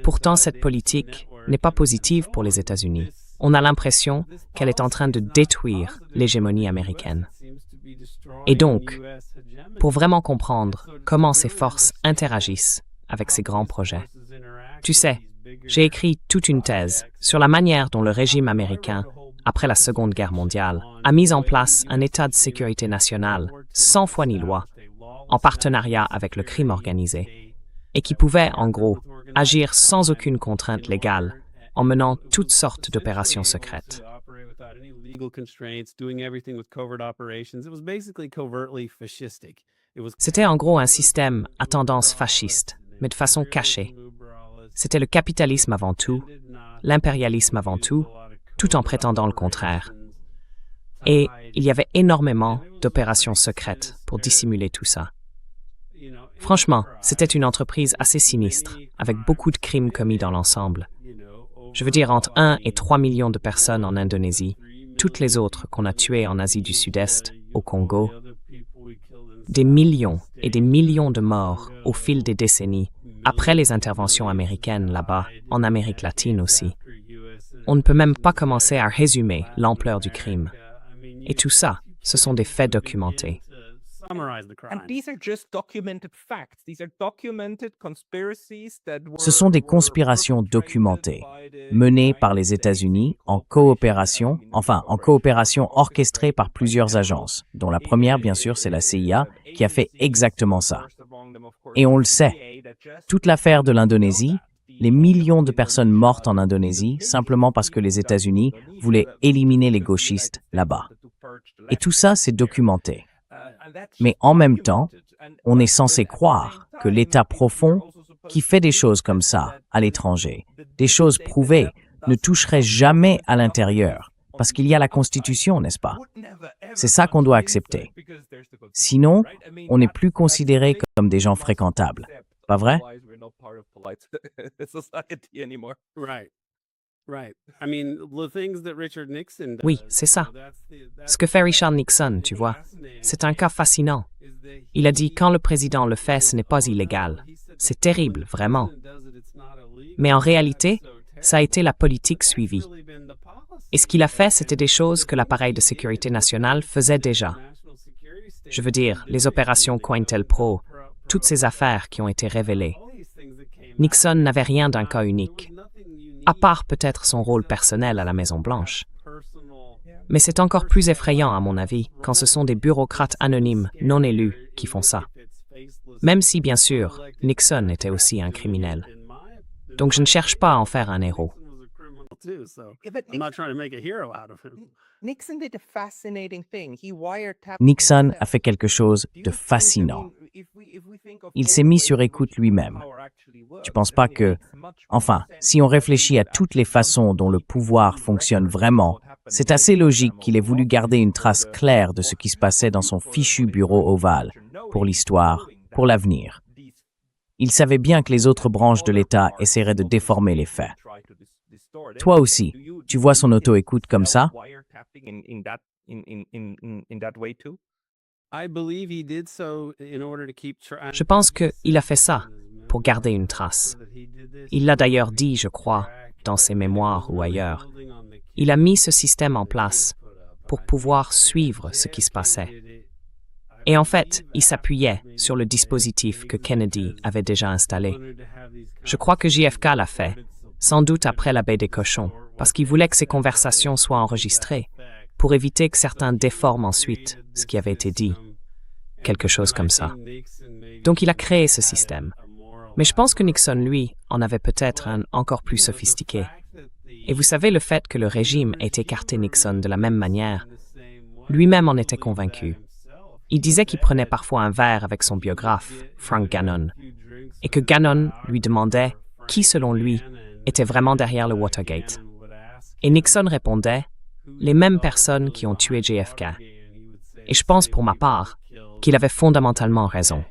Speaker 2: Pourtant, cette politique n'est pas positive pour les États-Unis. On a l'impression qu'elle est en train de détruire l'hégémonie américaine. Et donc, pour vraiment comprendre comment ces forces interagissent avec ces grands projets, tu sais, J'ai écrit toute une thèse sur la manière dont le régime américain, après la Seconde Guerre mondiale, a mis en place un état de sécurité nationale sans foi ni loi, en partenariat avec le crime organisé, et qui pouvait, en gros, agir sans aucune contrainte légale, en menant toutes sortes d'opérations secrètes. C'était en gros un système à tendance fasciste, mais de façon cachée. C'était le capitalisme avant tout, l'impérialisme avant tout en prétendant le contraire. Et il y avait énormément d'opérations secrètes pour dissimuler tout ça. Franchement, c'était une entreprise assez sinistre, avec beaucoup de crimes commis dans l'ensemble. Je veux dire entre 1 et 3 millions de personnes en Indonésie, toutes les autres qu'on a tuées en Asie du Sud-Est, au Congo. Des millions et des millions de morts au fil des décennies, après les interventions américaines là-bas, en Amérique latine aussi. On ne peut même pas commencer à résumer l'ampleur du crime. Et tout ça, ce sont des faits documentés.
Speaker 1: Ce sont des conspirations documentées, menées par les États-Unis en coopération orchestrée par plusieurs agences, dont la première, bien sûr, c'est la CIA, qui a fait exactement ça. Et on le sait, toute l'affaire de l'Indonésie, les millions de personnes mortes en Indonésie simplement parce que les États-Unis voulaient éliminer les gauchistes là-bas. Et tout ça, c'est documenté. Mais en même temps, on est censé croire que l'État profond, qui fait des choses comme ça à l'étranger, des choses prouvées, ne toucherait jamais à l'intérieur, parce qu'il y a la Constitution, n'est-ce pas? C'est ça qu'on doit accepter. Sinon, on n'est plus considérés comme des gens fréquentables. Pas vrai?
Speaker 2: Oui, c'est ça. Ce que fait Richard Nixon, tu vois, c'est un cas fascinant. Il a dit quand le président le fait, ce n'est pas illégal. C'est terrible, vraiment. Mais en réalité, ça a été la politique suivie. Et ce qu'il a fait, c'était des choses que l'appareil de sécurité nationale faisait déjà. Je veux dire, les opérations COINTELPRO, toutes ces affaires qui ont été révélées. Nixon n'avait rien d'un cas unique, à part peut-être son rôle personnel à la Maison-Blanche. Mais c'est encore plus effrayant, à mon avis, quand ce sont des bureaucrates anonymes, non élus, qui font ça. Même si, bien sûr, Nixon était aussi un criminel. Donc je ne cherche pas à en faire un héros.
Speaker 1: Nixon a fait quelque chose de fascinant. Il s'est mis sur écoute lui-même. Tu ne penses pas que... Enfin, si on réfléchit à toutes les façons dont le pouvoir fonctionne vraiment, c'est assez logique qu'il ait voulu garder une trace claire de ce qui se passait dans son fichu bureau ovale, pour l'histoire, pour l'avenir. Il savait bien que les autres branches de l'État essaieraient de déformer les faits. Toi aussi, tu vois son auto-écoute comme ça?
Speaker 2: Je pense qu'il a fait ça pour garder une trace. Il l'a d'ailleurs dit, je crois, dans ses mémoires ou ailleurs. Il a mis ce système en place pour pouvoir suivre ce qui se passait. Et en fait, il s'appuyait sur le dispositif que Kennedy avait déjà installé. Je crois que JFK l'a fait, sans doute après la baie des cochons, parce qu'il voulait que ces conversations soient enregistrées, pour éviter que certains déforment ensuite ce qui avait été dit. Quelque chose comme ça. Donc il a créé ce système. Mais je pense que Nixon, lui, en avait peut-être un encore plus sophistiqué. Et vous savez, le fait que le régime ait écarté Nixon de la même manière, lui-même en était convaincu. Il disait qu'il prenait parfois un verre avec son biographe, Frank Gannon, et que Gannon lui demandait qui, selon lui, était vraiment derrière le Watergate. Et Nixon répondait, les mêmes personnes qui ont tué JFK. Et je pense, pour ma part, qu'il avait fondamentalement raison.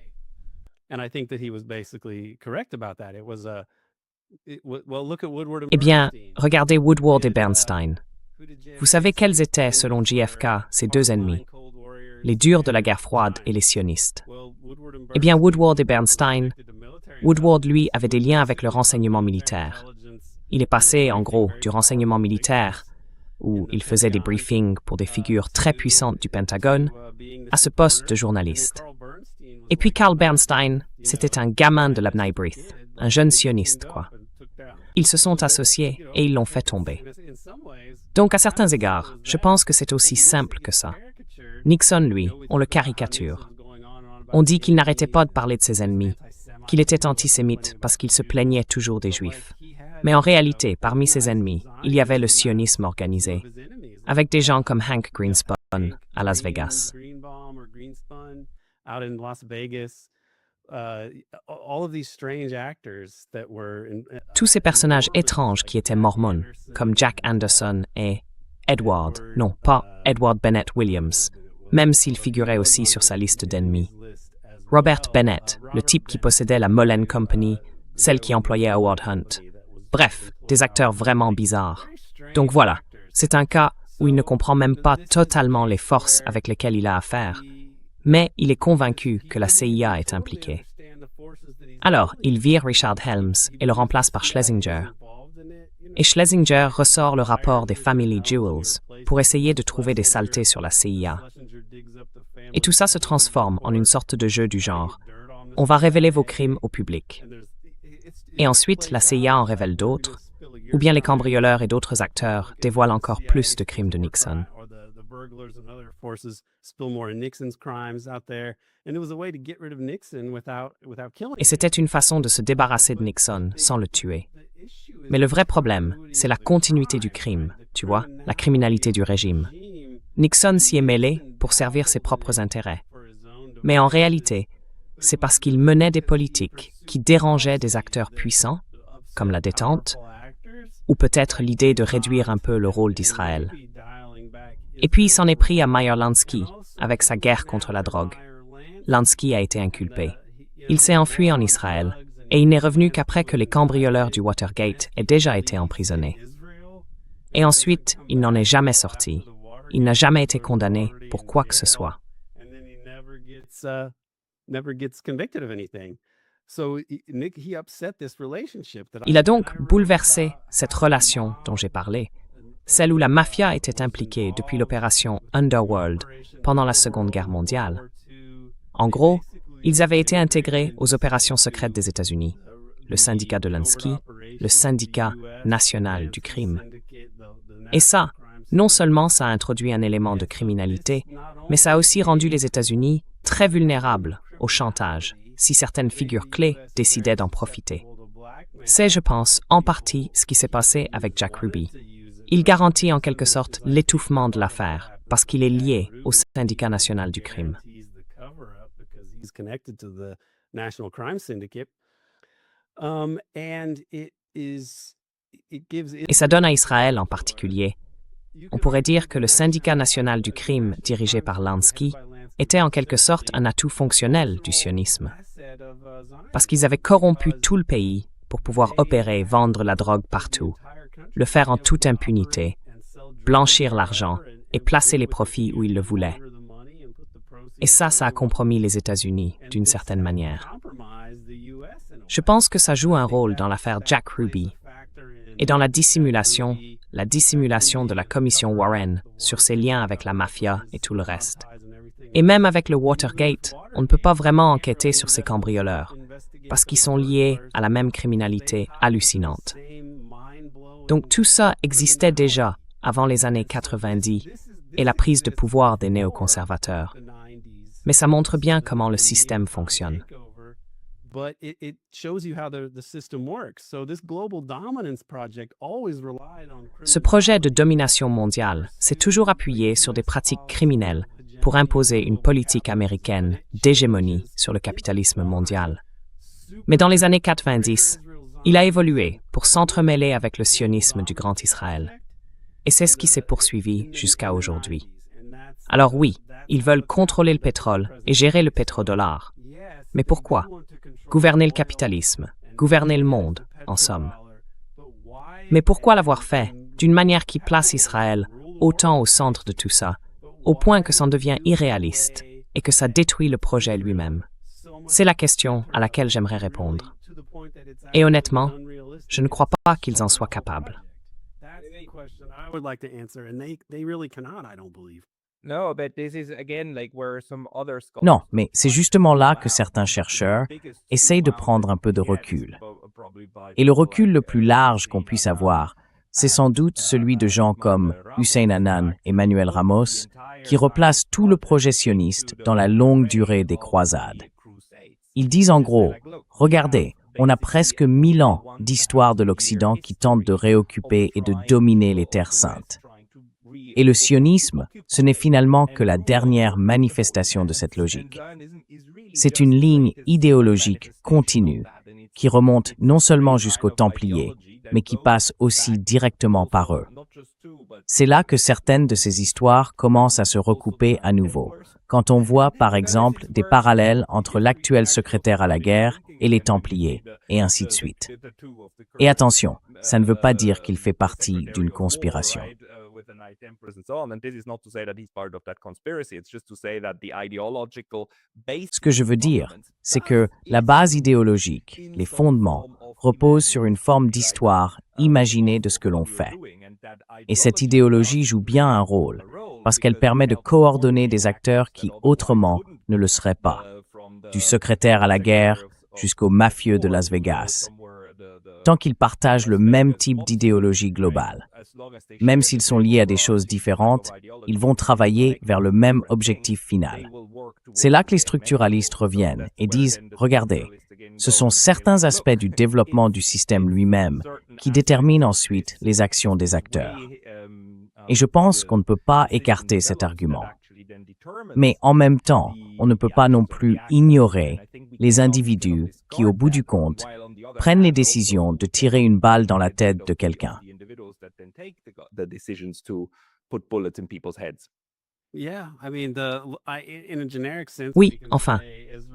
Speaker 2: Eh bien, regardez Woodward et Bernstein. Vous savez quels étaient, selon JFK, ces deux ennemis, les durs de la guerre froide et les sionistes. Eh bien, Woodward et Bernstein, Woodward, lui, avait des liens avec le renseignement militaire. Il est passé, en gros, du renseignement militaire, où il faisait des briefings pour des figures très puissantes du Pentagone, à ce poste de journaliste. Et puis Carl Bernstein, c'était un gamin de la B'nai B'rith, un jeune sioniste, quoi. Ils se sont associés et ils l'ont fait tomber. Donc, à certains égards, je pense que c'est aussi simple que ça. Nixon, lui, on le caricature. On dit qu'il n'arrêtait pas de parler de ses ennemis, qu'il était antisémite parce qu'il se plaignait toujours des Juifs. Mais en réalité, parmi ses ennemis, il y avait le sionisme organisé, avec des gens comme Hank Greenspun à Las Vegas. Tous ces personnages étranges qui étaient mormons, comme Jack Anderson et Edward Bennett Williams, même s'il figurait aussi sur sa liste d'ennemis. Robert Bennett, le type qui possédait la Mullen Company, celle qui employait Howard Hunt. Bref, des acteurs vraiment bizarres. Donc voilà, c'est un cas où il ne comprend même pas totalement les forces avec lesquelles il a affaire, mais il est convaincu que la CIA est impliquée. Alors, il vire Richard Helms et le remplace par Schlesinger. Et Schlesinger ressort le rapport des Family Jewels pour essayer de trouver des saletés sur la CIA. Et tout ça se transforme en une sorte de jeu du genre. On va révéler vos crimes au public. Et ensuite, la CIA en révèle d'autres, ou bien les cambrioleurs et d'autres acteurs dévoilent encore plus de crimes de Nixon. Et c'était une façon de se débarrasser de Nixon sans le tuer. Mais le vrai problème, c'est la continuité du crime, tu vois, la criminalité du régime. Nixon s'y est mêlé pour servir ses propres intérêts. Mais en réalité, c'est parce qu'il menait des politiques qui dérangeaient des acteurs puissants, comme la détente, ou peut-être l'idée de réduire un peu le rôle d'Israël. Et puis il s'en est pris à Meyer Lansky, avec sa guerre contre la drogue. Lansky a été inculpé. Il s'est enfui en Israël, et il n'est revenu qu'après que les cambrioleurs du Watergate aient déjà été emprisonnés. Et ensuite, il n'en est jamais sorti. Il n'a jamais été condamné pour quoi que ce soit. Il a donc bouleversé cette relation dont j'ai parlé, celle où la mafia était impliquée depuis l'opération Underworld pendant la Seconde Guerre mondiale. En gros, ils avaient été intégrés aux opérations secrètes des États-Unis, le syndicat de Lansky, le syndicat national du crime. Et ça, non seulement ça a introduit un élément de criminalité, mais ça a aussi rendu les États-Unis très vulnérables au chantage si certaines figures clés décidaient d'en profiter. C'est, je pense, en partie ce qui s'est passé avec Jack Ruby. Il garantit en quelque sorte l'étouffement de l'affaire parce qu'il est lié au syndicat national du crime. Et ça donne à Israël en particulier. On pourrait dire que le syndicat national du crime dirigé par Lansky était en quelque sorte un atout fonctionnel du sionisme. Parce qu'ils avaient corrompu tout le pays pour pouvoir opérer et vendre la drogue partout, le faire en toute impunité, blanchir l'argent et placer les profits où ils le voulaient. Et ça a compromis les États-Unis d'une certaine manière. Je pense que ça joue un rôle dans l'affaire Jack Ruby et dans la dissimulation de la commission Warren sur ses liens avec la mafia et tout le reste. Et même avec le Watergate, on ne peut pas vraiment enquêter sur ces cambrioleurs, parce qu'ils sont liés à la même criminalité hallucinante. Donc tout ça existait déjà avant les années 90 et la prise de pouvoir des néoconservateurs. Mais ça montre bien comment le système fonctionne. Ce projet de domination mondiale s'est toujours appuyé sur des pratiques criminelles pour imposer une politique américaine d'hégémonie sur le capitalisme mondial. Mais dans les années 90, il a évolué pour s'entremêler avec le sionisme du Grand Israël. Et c'est ce qui s'est poursuivi jusqu'à aujourd'hui. Alors oui, ils veulent contrôler le pétrole et gérer le pétrodollar. Mais pourquoi? Gouverner le capitalisme, gouverner le monde, en somme. Mais pourquoi l'avoir fait d'une manière qui place Israël autant au centre de tout ça, au point que ça en devient irréaliste et que ça détruit le projet lui-même? C'est la question à laquelle j'aimerais répondre. Et honnêtement, je ne crois pas qu'ils en soient capables.
Speaker 1: Non, mais c'est justement là que certains chercheurs essayent de prendre un peu de recul. Et le recul le plus large qu'on puisse avoir, c'est sans doute celui de gens comme Hussein Hannan et Manuel Ramos, qui replacent tout le projet sioniste dans la longue durée des croisades. Ils disent en gros, regardez, on a presque 1000 ans d'histoire de l'Occident qui tente de réoccuper et de dominer les terres saintes. Et le sionisme, ce n'est finalement que la dernière manifestation de cette logique. C'est une ligne idéologique continue qui remonte non seulement jusqu'aux Templiers, mais qui passe aussi directement par eux. C'est là que certaines de ces histoires commencent à se recouper à nouveau, quand on voit par exemple des parallèles entre l'actuel secrétaire à la guerre et les Templiers, et ainsi de suite. Et attention, ça ne veut pas dire qu'il fait partie d'une conspiration. Ce que je veux dire, c'est que la base idéologique, les fondements, reposent sur une forme d'histoire imaginée de ce que l'on fait. Et cette idéologie joue bien un rôle, parce qu'elle permet de coordonner des acteurs qui autrement ne le seraient pas, du secrétaire à la guerre jusqu'au mafieux de Las Vegas, tant qu'ils partagent le même type d'idéologie globale. Même s'ils sont liés à des choses différentes, ils vont travailler vers le même objectif final. C'est là que les structuralistes reviennent et disent « Regardez, ce sont certains aspects du développement du système lui-même qui déterminent ensuite les actions des acteurs. » Et je pense qu'on ne peut pas écarter cet argument. Mais en même temps, on ne peut pas non plus ignorer les individus qui, au bout du compte, prennent les décisions de tirer une balle dans la tête de quelqu'un.
Speaker 2: Oui, enfin,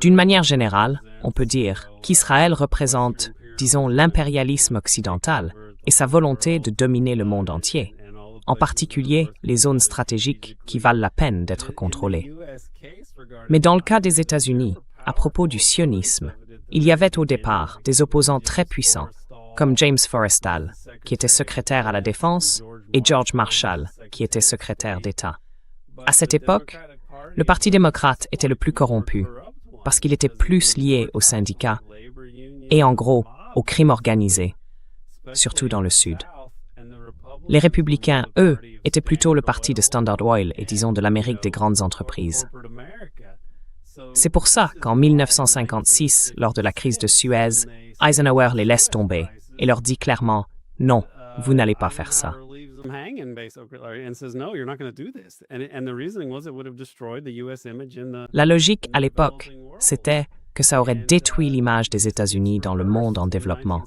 Speaker 2: d'une manière générale, on peut dire qu'Israël représente, disons, l'impérialisme occidental et sa volonté de dominer le monde entier, en particulier les zones stratégiques qui valent la peine d'être contrôlées. Mais dans le cas des États-Unis, à propos du sionisme, il y avait au départ des opposants très puissants, comme James Forrestal, qui était secrétaire à la Défense, et George Marshall, qui était secrétaire d'État. À cette époque, le Parti démocrate était le plus corrompu, parce qu'il était plus lié aux syndicats et, en gros, au crime organisé, surtout dans le Sud. Les républicains, eux, étaient plutôt le parti de Standard Oil et, disons, de l'Amérique des grandes entreprises. C'est pour ça qu'en 1956, lors de la crise de Suez, Eisenhower les laisse tomber et leur dit clairement « Non, vous n'allez pas faire ça ». La logique à l'époque, c'était que ça aurait détruit l'image des États-Unis dans le monde en développement.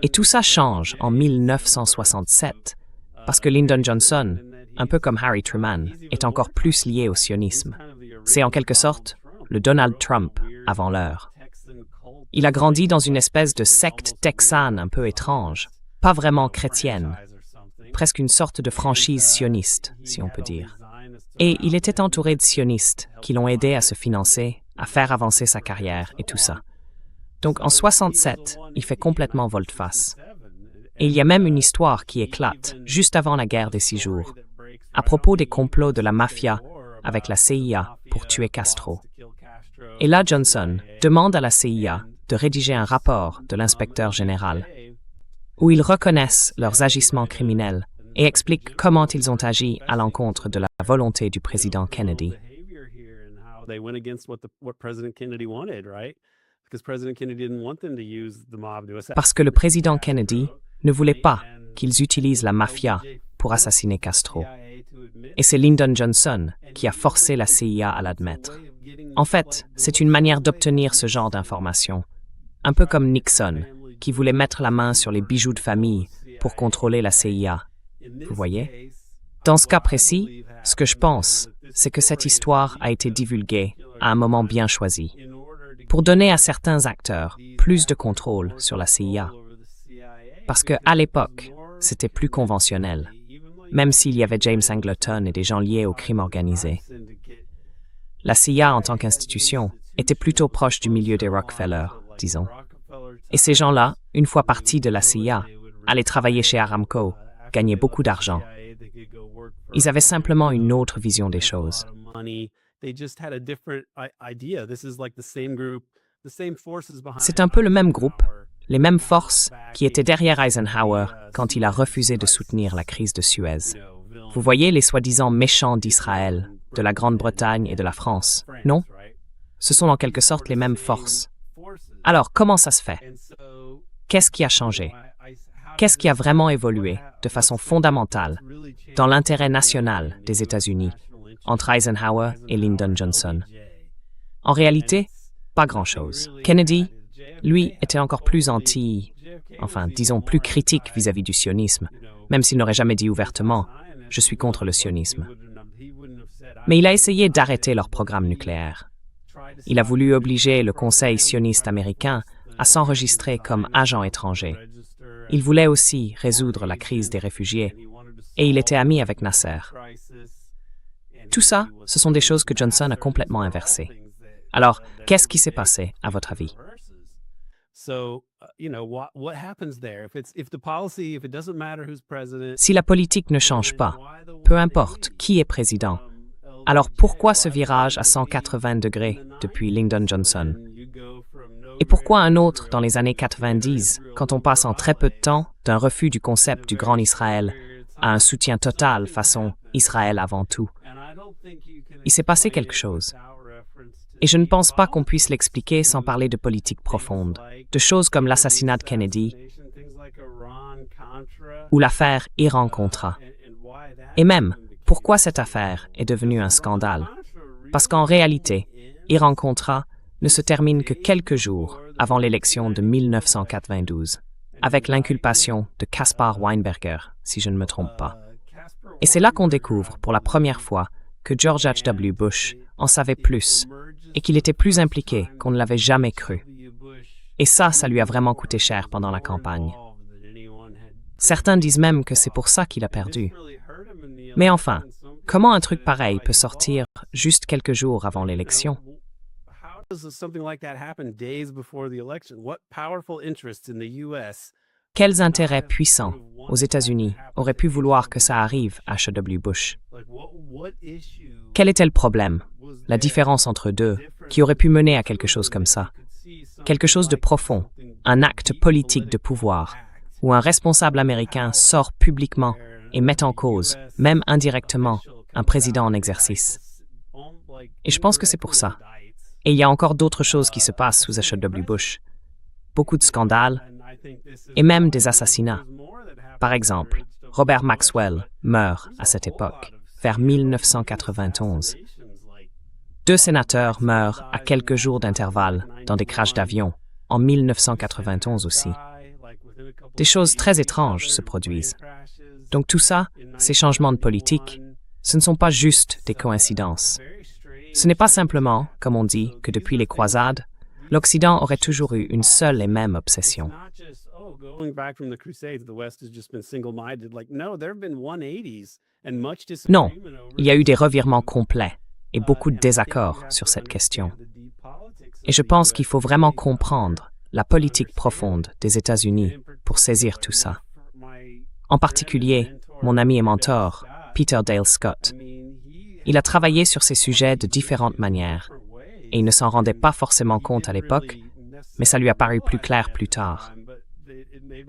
Speaker 2: Et tout ça change en 1967, parce que Lyndon Johnson, un peu comme Harry Truman, est encore plus lié au sionisme. C'est en quelque sorte le Donald Trump avant l'heure. Il a grandi dans une espèce de secte texane un peu étrange, pas vraiment chrétienne, presque une sorte de franchise sioniste, si on peut dire. Et il était entouré de sionistes qui l'ont aidé à se financer, à faire avancer sa carrière et tout ça. Donc en 67, il fait complètement volte-face. Et il y a même une histoire qui éclate juste avant la guerre des 6 jours, à propos des complots de la mafia avec la CIA pour tuer Castro. Et là, Johnson demande à la CIA de rédiger un rapport de l'inspecteur général où ils reconnaissent leurs agissements criminels et expliquent comment ils ont agi à l'encontre de la volonté du président Kennedy. Parce que le président Kennedy ne voulait pas qu'ils utilisent la mafia pour assassiner Castro. Et c'est Lyndon Johnson qui a forcé la CIA à l'admettre. En fait, c'est une manière d'obtenir ce genre d'informations. Un peu comme Nixon, qui voulait mettre la main sur les bijoux de famille pour contrôler la CIA. Vous voyez? Dans ce cas précis, ce que je pense, c'est que cette histoire a été divulguée à un moment bien choisi, pour donner à certains acteurs plus de contrôle sur la CIA. Parce qu'à l'époque, c'était plus conventionnel, même s'il y avait James Angleton et des gens liés au crime organisé. La CIA, en tant qu'institution, était plutôt proche du milieu des Rockefeller, disons. Et ces gens-là, une fois partis de la CIA, allaient travailler chez Aramco, gagner beaucoup d'argent, Ils avaient simplement une autre vision des choses. C'est un peu le même groupe, les mêmes forces qui étaient derrière Eisenhower quand il a refusé de soutenir la crise de Suez. Vous voyez les soi-disant méchants d'Israël, de la Grande-Bretagne et de la France, non? Ce sont en quelque sorte les mêmes forces. Alors, comment ça se fait? Qu'est-ce qui a changé? Qu'est-ce qui a vraiment évolué de façon fondamentale dans l'intérêt national des États-Unis entre Eisenhower et Lyndon Johnson? En réalité, pas grand-chose. Kennedy, lui, était encore plus disons plus critique vis-à-vis du sionisme, même s'il n'aurait jamais dit ouvertement « je suis contre le sionisme ». Mais il a essayé d'arrêter leur programme nucléaire. Il a voulu obliger le Conseil sioniste américain à s'enregistrer comme agent étranger. Il voulait aussi résoudre la crise des réfugiés, et il était ami avec Nasser. Tout ça, ce sont des choses que Johnson a complètement inversées. Alors, qu'est-ce qui s'est passé, à votre avis? Si la politique ne change pas, peu importe qui est président, alors pourquoi ce virage à 180 degrés depuis Lyndon Johnson? Et pourquoi un autre dans les années 90, quand on passe en très peu de temps d'un refus du concept du Grand Israël à un soutien total façon Israël avant tout? Il s'est passé quelque chose. Et je ne pense pas qu'on puisse l'expliquer sans parler de politique profonde, de choses comme l'assassinat de Kennedy ou l'affaire Iran-Contra. Et même, pourquoi cette affaire est devenue un scandale? Parce qu'en réalité, Iran-Contra ne se termine que quelques jours avant l'élection de 1992, avec l'inculpation de Caspar Weinberger, si je ne me trompe pas. Et c'est là qu'on découvre pour la première fois que George H.W. Bush en savait plus et qu'il était plus impliqué qu'on ne l'avait jamais cru. Et ça lui a vraiment coûté cher pendant la campagne. Certains disent même que c'est pour ça qu'il a perdu. Mais enfin, comment un truc pareil peut sortir juste quelques jours avant l'élection? Quels intérêts puissants aux États-Unis auraient pu vouloir que ça arrive à H.W. Bush? Quel était le problème, la différence entre deux, qui aurait pu mener à quelque chose comme ça? Quelque chose de profond, un acte politique de pouvoir, où un responsable américain sort publiquement et met en cause, même indirectement, un président en exercice. Et je pense que c'est pour ça. Et il y a encore d'autres choses qui se passent sous H.W. Bush. Beaucoup de scandales et même des assassinats. Par exemple, Robert Maxwell meurt à cette époque, vers 1991. 2 sénateurs meurent à quelques jours d'intervalle dans des crashs d'avion, en 1991 aussi. Des choses très étranges se produisent. Donc tout ça, ces changements de politique, ce ne sont pas juste des coïncidences. Ce n'est pas simplement, comme on dit, que depuis les croisades, l'Occident aurait toujours eu une seule et même obsession. Non, il y a eu des revirements complets et beaucoup de désaccords sur cette question. Et je pense qu'il faut vraiment comprendre la politique profonde des États-Unis pour saisir tout ça. En particulier, mon ami et mentor, Peter Dale Scott. Il a travaillé sur ces sujets de différentes manières, et il ne s'en rendait pas forcément compte à l'époque, mais ça lui a paru plus clair plus tard.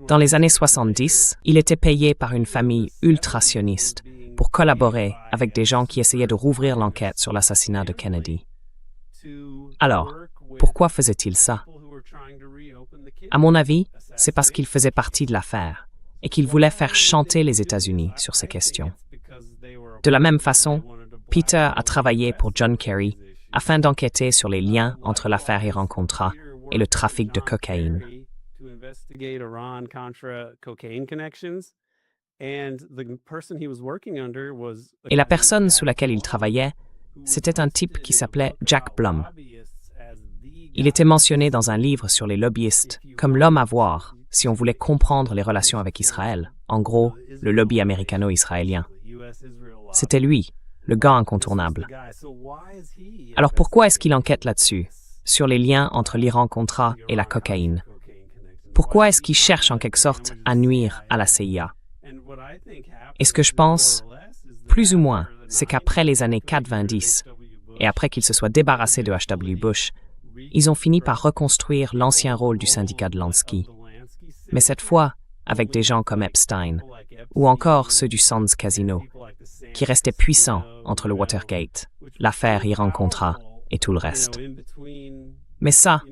Speaker 2: Dans les années 70, il était payé par une famille ultra-sioniste pour collaborer avec des gens qui essayaient de rouvrir l'enquête sur l'assassinat de Kennedy. Alors, pourquoi faisait-il ça? À mon avis, c'est parce qu'il faisait partie de l'affaire et qu'il voulait faire chanter les États-Unis sur ces questions. De la même façon, Peter a travaillé pour John Kerry afin d'enquêter sur les liens entre l'affaire Iran-Contra et le trafic de cocaïne. Et la personne sous laquelle il travaillait, c'était un type qui s'appelait Jack Blum. Il était mentionné dans un livre sur les lobbyistes comme l'homme à voir si on voulait comprendre les relations avec Israël, en gros, le lobby américano-israélien. C'était lui, le gars incontournable. Alors pourquoi est-ce qu'il enquête là-dessus, sur les liens entre l'Iran-Contra et la cocaïne? Pourquoi est-ce qu'il cherche en quelque sorte à nuire à la CIA? Et ce que je pense, plus ou moins, c'est qu'après les années 90, et après qu'ils se soient débarrassés de H.W. Bush, ils ont fini par reconstruire l'ancien rôle du syndicat de Lansky. Mais cette fois, avec des gens comme Epstein, ou encore ceux du Sands Casino, qui restaient puissants entre le Watergate, l'affaire Iran-Contra et tout le reste. Mais ça,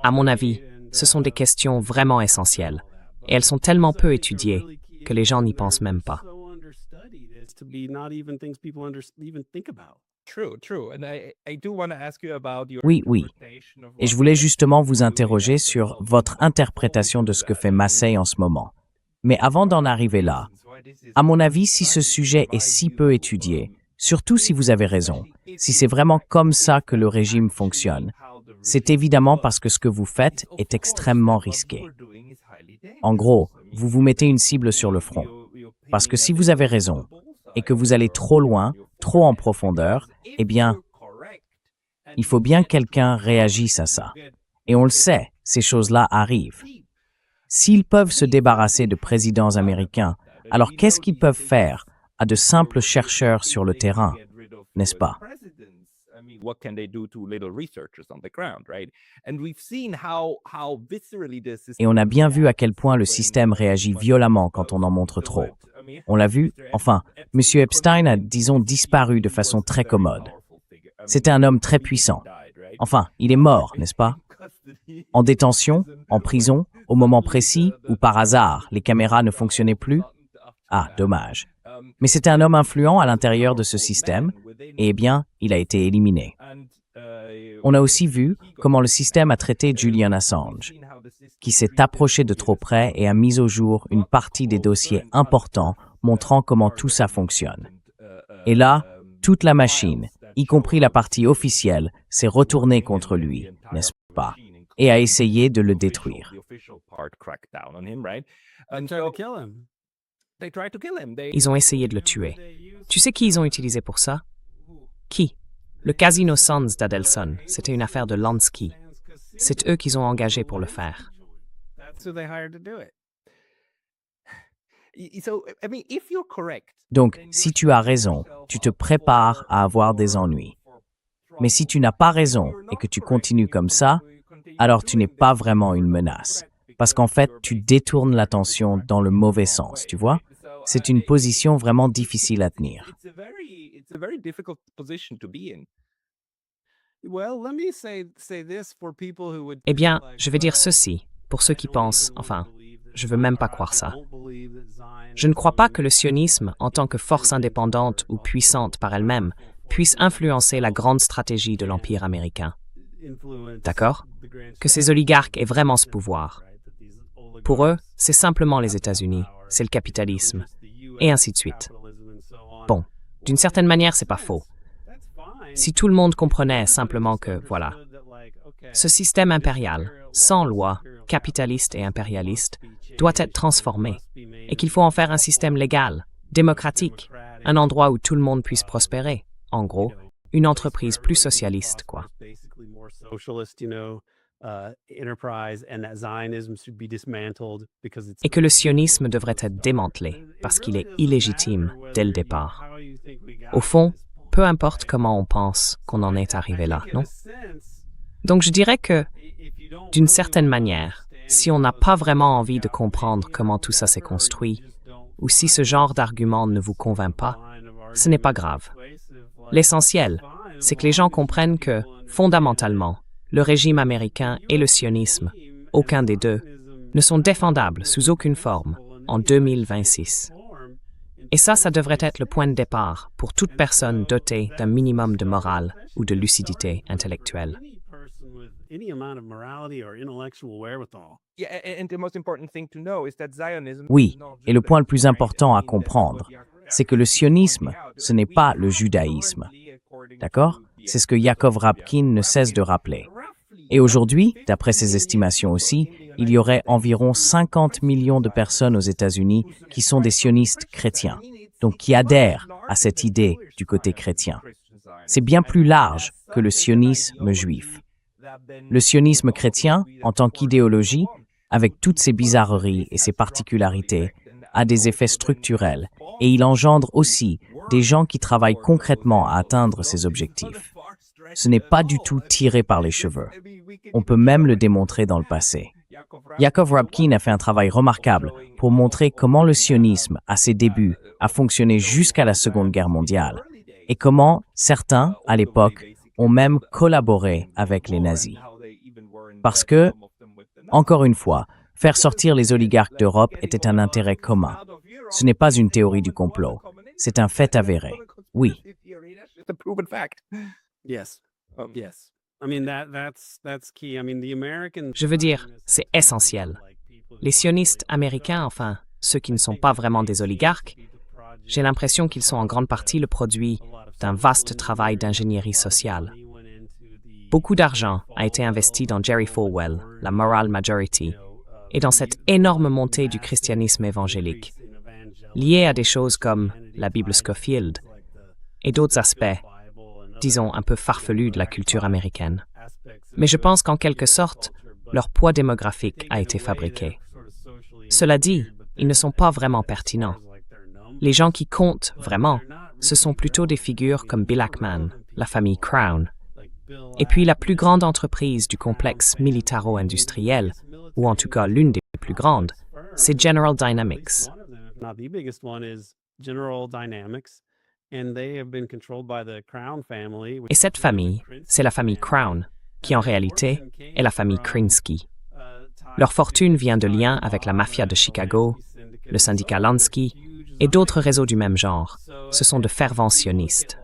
Speaker 2: à mon avis, ce sont des questions vraiment essentielles, et elles sont tellement peu étudiées que les gens n'y pensent même pas.
Speaker 1: Oui, oui. Et je voulais justement vous interroger sur votre interprétation de ce que fait Massey en ce moment. Mais avant d'en arriver là, à mon avis, si ce sujet est si peu étudié, surtout si vous avez raison, si c'est vraiment comme ça que le régime fonctionne, c'est évidemment parce que ce que vous faites est extrêmement risqué. En gros, vous vous mettez une cible sur le front. Parce que si vous avez raison, et que vous allez trop loin, trop en profondeur, eh bien, il faut bien que quelqu'un réagisse à ça. Et on le sait, ces choses-là arrivent. S'ils peuvent se débarrasser de présidents américains, alors qu'est-ce qu'ils peuvent faire à de simples chercheurs sur le terrain, n'est-ce pas? Et on a bien vu à quel point le système réagit violemment quand on en montre trop. On l'a vu, enfin, M. Epstein a, disons, disparu de façon très commode. C'était un homme très puissant. Enfin, il est mort, n'est-ce pas? En détention, en prison, au moment précis, ou par hasard, les caméras ne fonctionnaient plus? Ah, dommage. Mais c'était un homme influent à l'intérieur de ce système, et eh bien, il a été éliminé. On a aussi vu comment le système a traité Julian Assange, qui s'est approché de trop près et a mis au jour une partie des dossiers importants montrant comment tout ça fonctionne. Et là, toute la machine, y compris la partie officielle, s'est retournée contre lui, n'est-ce pas, et a essayé de le détruire.
Speaker 2: Ils ont essayé de le tuer. Tu sais qui ils ont utilisé pour ça? Qui? Le Casino Sands d'Adelson. C'était une affaire de Lansky. C'est eux qu'ils ont engagé pour le faire.
Speaker 1: Donc, si tu as raison, tu te prépares à avoir des ennuis. Mais si tu n'as pas raison et que tu continues comme ça, alors tu n'es pas vraiment une menace. Parce qu'en fait, tu détournes l'attention dans le mauvais sens, tu vois? C'est une position vraiment difficile à tenir.
Speaker 2: Eh bien, je vais dire ceci, pour ceux qui pensent, enfin, je veux même pas croire ça. Je ne crois pas que le sionisme, en tant que force indépendante ou puissante par elle-même, puisse influencer la grande stratégie de l'Empire américain. D'accord? Que ces oligarques aient vraiment ce pouvoir. Pour eux, c'est simplement les États-Unis, c'est le capitalisme, et ainsi de suite. Bon, d'une certaine manière, c'est pas faux. Si tout le monde comprenait simplement que, voilà, ce système impérial, sans loi, capitaliste et impérialiste, doit être transformé, et qu'il faut en faire un système légal, démocratique, un endroit où tout le monde puisse prospérer, en gros, une entreprise plus socialiste, quoi. Et que le sionisme devrait être démantelé, parce qu'il est illégitime dès le départ. Au fond, peu importe comment on pense qu'on en est arrivé là, non? Donc je dirais que, d'une certaine manière, si on n'a pas vraiment envie de comprendre comment tout ça s'est construit, ou si ce genre d'argument ne vous convainc pas, ce n'est pas grave. L'essentiel, c'est que les gens comprennent que, fondamentalement, le régime américain et le sionisme, aucun des deux, ne sont défendables sous aucune forme en 2026. Et ça devrait être le point de départ pour toute personne dotée d'un minimum de morale ou de lucidité intellectuelle.
Speaker 1: Oui, et le point le plus important à comprendre, c'est que le sionisme, ce n'est pas le judaïsme. D'accord? C'est ce que Yaakov Rapkin ne cesse de rappeler. Et aujourd'hui, d'après ses estimations aussi, il y aurait environ 50 millions de personnes aux États-Unis qui sont des sionistes chrétiens, donc qui adhèrent à cette idée du côté chrétien. C'est bien plus large que le sionisme juif. Le sionisme chrétien, en tant qu'idéologie, avec toutes ses bizarreries et ses particularités, a des effets structurels, et il engendre aussi des gens qui travaillent concrètement à atteindre ces objectifs. Ce n'est pas du tout tiré par les cheveux. On peut même le démontrer dans le passé. Yaakov Rabkin a fait un travail remarquable pour montrer comment le sionisme, à ses débuts, a fonctionné jusqu'à la Seconde Guerre mondiale et comment certains, à l'époque, ont même collaboré avec les nazis. Parce que, encore une fois, faire sortir les oligarques d'Europe était un intérêt commun. Ce n'est pas une théorie du complot, c'est un fait avéré. Oui.
Speaker 2: Je veux dire, c'est essentiel. Les sionistes américains, enfin, ceux qui ne sont pas vraiment des oligarques, j'ai l'impression qu'ils sont en grande partie le produit d'un vaste travail d'ingénierie sociale. Beaucoup d'argent a été investi dans Jerry Falwell, la Moral Majority, et dans cette énorme montée du christianisme évangélique, liée à des choses comme la Bible Scofield et d'autres aspects, disons, un peu farfelus de la culture américaine. Mais je pense qu'en quelque sorte, leur poids démographique a été fabriqué. Cela dit, ils ne sont pas vraiment pertinents. Les gens qui comptent vraiment, ce sont plutôt des figures comme Bill Ackman, la famille Crown, et puis la plus grande entreprise du complexe militaro-industriel, ou en tout cas l'une des plus grandes, c'est General Dynamics. Et cette famille, c'est la famille Crown, qui en réalité est la famille Krinsky. Leur fortune vient de liens avec la mafia de Chicago, le syndicat Lansky et d'autres réseaux du même genre. Ce sont de fervents sionistes.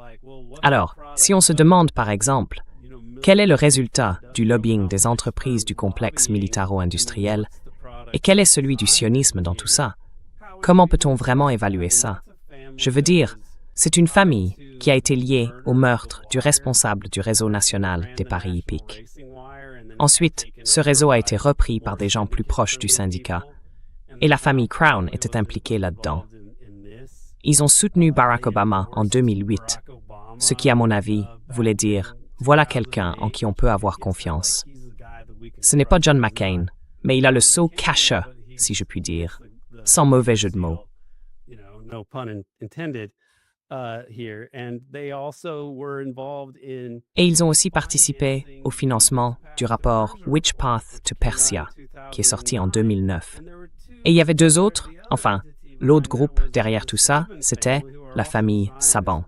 Speaker 2: Alors, si on se demande par exemple, quel est le résultat du lobbying des entreprises du complexe militaro-industriel et quel est celui du sionisme dans tout ça? Comment peut-on vraiment évaluer ça? Je veux dire, c'est une famille qui a été liée au meurtre du responsable du réseau national des paris hippiques. Ensuite, ce réseau a été repris par des gens plus proches du syndicat et la famille Crown était impliquée là-dedans. Ils ont soutenu Barack Obama en 2008, ce qui, à mon avis, voulait dire « voilà quelqu'un en qui on peut avoir confiance ». Ce n'est pas John McCain, mais il a le sceau cacheux, si je puis dire, sans mauvais jeu de mots. Et ils ont aussi participé au financement du rapport Which Path to Persia, qui est sorti en 2009. Et il y avait deux autres, enfin, l'autre groupe derrière tout ça, c'était la famille Saban,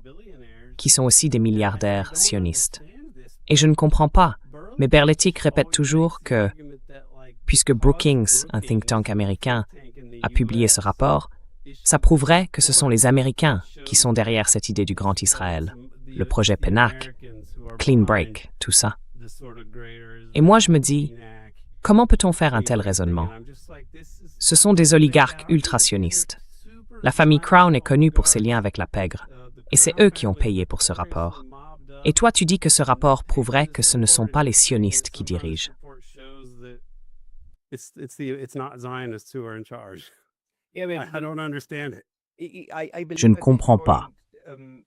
Speaker 2: qui sont aussi des milliardaires sionistes. Et je ne comprends pas, mais Berletic répète toujours que, puisque Brookings, un think tank américain, a publié ce rapport, ça prouverait que ce sont les Américains qui sont derrière cette idée du Grand Israël, le projet PENAC, Clean Break, tout ça. Et moi je me dis, comment peut-on faire un tel raisonnement? Ce sont des oligarques ultra-sionistes. La famille Crown est connue pour ses liens avec la pègre, et c'est eux qui ont payé pour ce rapport. Et toi tu dis que ce rapport prouverait que ce ne sont pas les sionistes qui dirigent.
Speaker 1: Je ne comprends pas.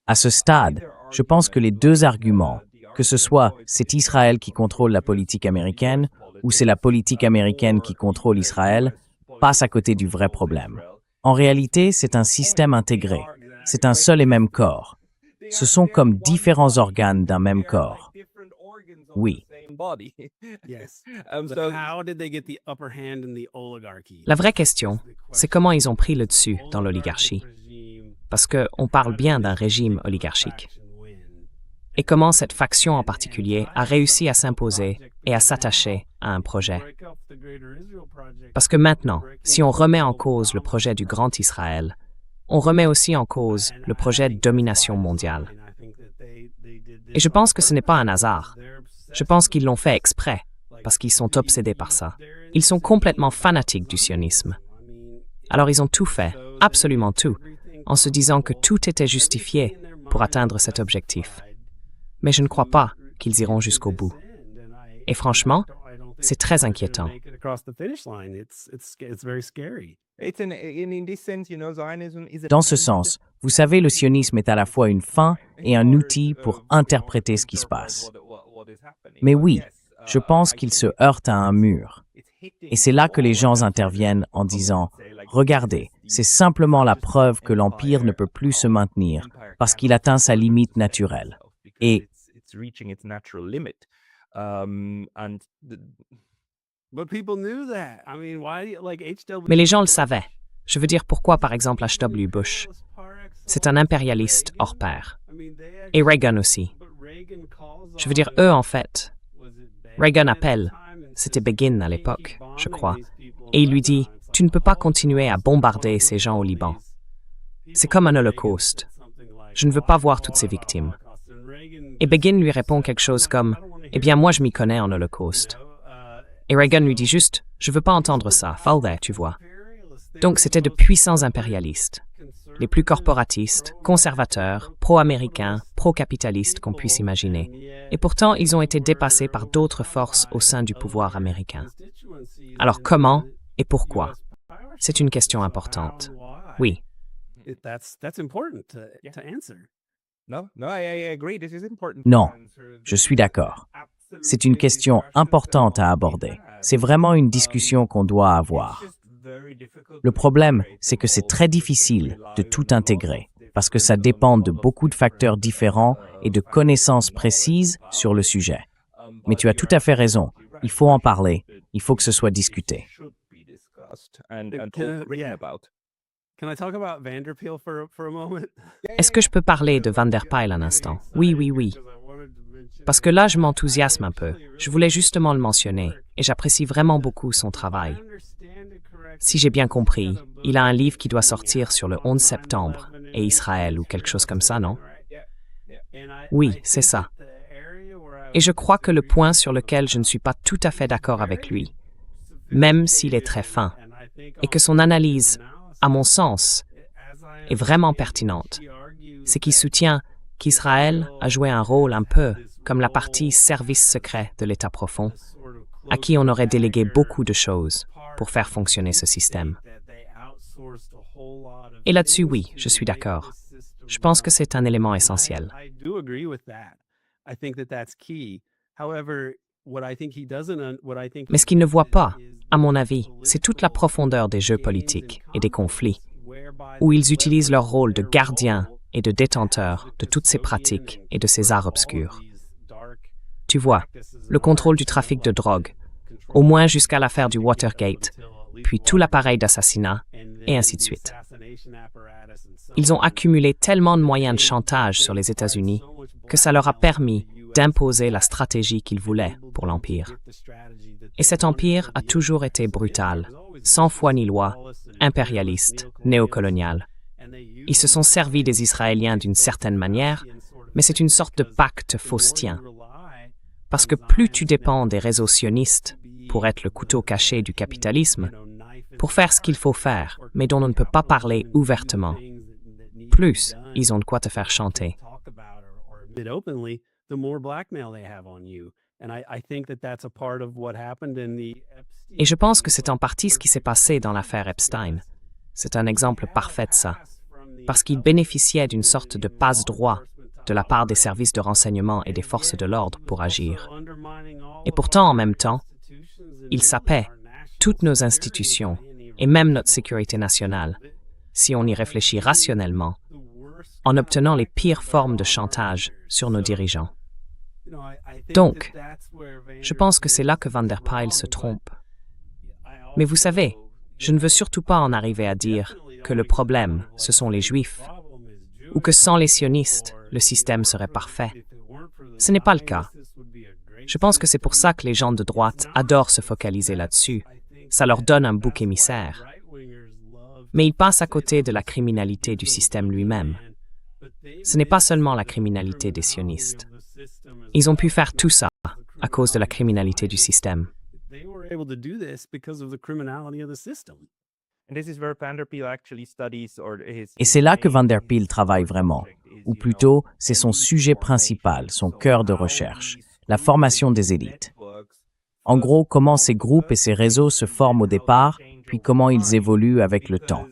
Speaker 1: À ce stade, je pense que les deux arguments, que ce soit c'est Israël qui contrôle la politique américaine ou c'est la politique américaine qui contrôle Israël, passent à côté du vrai problème. En réalité, c'est un système intégré. C'est un seul et même corps. Ce sont comme différents organes d'un même corps. Oui.
Speaker 2: La vraie question, c'est comment ils ont pris le dessus dans l'oligarchie. Parce qu'on parle bien d'un régime oligarchique. Et comment cette faction en particulier a réussi à s'imposer et à s'attacher à un projet. Parce que maintenant, si on remet en cause le projet du Grand Israël, on remet aussi en cause le projet de domination mondiale. Et je pense que ce n'est pas un hasard. Je pense qu'ils l'ont fait exprès, parce qu'ils sont obsédés par ça. Ils sont complètement fanatiques du sionisme. Alors ils ont tout fait, absolument tout, en se disant que tout était justifié pour atteindre cet objectif. Mais je ne crois pas qu'ils iront jusqu'au bout. Et franchement, c'est très inquiétant.
Speaker 1: Dans ce sens, vous savez, le sionisme est à la fois une fin et un outil pour interpréter ce qui se passe. Mais oui, je pense qu'il se heurte à un mur. Et c'est là que les gens interviennent en disant « Regardez, c'est simplement la preuve que l'Empire ne peut plus se maintenir parce qu'il atteint sa limite naturelle. » Et
Speaker 2: Mais les gens le savaient. Je veux dire pourquoi, par exemple, H.W. Bush. C'est un impérialiste hors pair. Et Reagan aussi. Je veux dire, eux, en fait. Reagan appelle, c'était Begin à l'époque, je crois, et il lui dit « Tu ne peux pas continuer à bombarder ces gens au Liban. C'est comme un holocauste. Je ne veux pas voir toutes ces victimes. » Et Begin lui répond quelque chose comme « Eh bien, moi, je m'y connais en holocauste. » Et Reagan lui dit juste « Je veux pas entendre ça, Falde, tu vois. » Donc, c'était de puissants impérialistes, les plus corporatistes, conservateurs, pro-américains, pro-capitalistes qu'on puisse imaginer. Et pourtant, ils ont été dépassés par d'autres forces au sein du pouvoir américain. Alors comment et pourquoi? C'est une question importante. Oui.
Speaker 1: Non, je suis d'accord. C'est une question importante à aborder. C'est vraiment une discussion qu'on doit avoir. Le problème, c'est que c'est très difficile de tout intégrer, parce que ça dépend de beaucoup de facteurs différents et de connaissances précises sur le sujet. Mais tu as tout à fait raison, il faut en parler, il faut que ce soit discuté.
Speaker 2: Est-ce que je peux parler de Van der Pijl un instant? Oui. Parce que là, je m'enthousiasme un peu. Je voulais justement le mentionner, et j'apprécie vraiment beaucoup son travail. Si j'ai bien compris, il a un livre qui doit sortir sur le 11 septembre et Israël ou quelque chose comme ça, non? Oui, c'est ça. Et je crois que le point sur lequel je ne suis pas tout à fait d'accord avec lui, même s'il est très fin, et que son analyse, à mon sens, est vraiment pertinente, c'est qu'il soutient qu'Israël a joué un rôle un peu comme la partie service secret de l'État profond, à qui on aurait délégué beaucoup de choses pour faire fonctionner ce système. Et là-dessus, oui, je suis d'accord. Je pense que c'est un élément essentiel. Mais ce qu'il ne voit pas, à mon avis, c'est toute la profondeur des jeux politiques et des conflits, où ils utilisent leur rôle de gardiens et de détenteurs de toutes ces pratiques et de ces arts obscurs. Tu vois, le contrôle du trafic de drogue, au moins jusqu'à l'affaire du Watergate, puis tout l'appareil d'assassinat, et ainsi de suite. Ils ont accumulé tellement de moyens de chantage sur les États-Unis que ça leur a permis d'imposer la stratégie qu'ils voulaient pour l'Empire. Et cet Empire a toujours été brutal, sans foi ni loi, impérialiste, néocolonial. Ils se sont servis des Israéliens d'une certaine manière, mais c'est une sorte de pacte faustien. Parce que plus tu dépends des réseaux sionistes pour être le couteau caché du capitalisme, pour faire ce qu'il faut faire, mais dont on ne peut pas parler ouvertement, plus ils ont de quoi te faire chanter. Et je pense que c'est en partie ce qui s'est passé dans l'affaire Epstein. C'est un exemple parfait de ça. Parce qu'il bénéficiait d'une sorte de passe-droit de la part des services de renseignement et des forces de l'ordre pour agir. Et pourtant, en même temps, il sapait toutes nos institutions et même notre sécurité nationale, si on y réfléchit rationnellement, en obtenant les pires formes de chantage sur nos dirigeants. Donc, je pense que c'est là que Van der Pijl se trompe. Mais vous savez, je ne veux surtout pas en arriver à dire que le problème, ce sont les Juifs, ou que sans les sionistes, le système serait parfait. Ce n'est pas le cas. Je pense que c'est pour ça que les gens de droite adorent se focaliser là-dessus. Ça leur donne un bouc émissaire. Mais ils passent à côté de la criminalité du système lui-même. Ce n'est pas seulement la criminalité des sionistes. Ils ont pu faire tout ça à cause de la criminalité du système.
Speaker 1: Et c'est là que Van der Pijl travaille vraiment, ou plutôt, c'est son sujet principal, son cœur de recherche, la formation des élites. En gros, comment ces groupes et ces réseaux se forment au départ, puis comment ils évoluent avec le temps.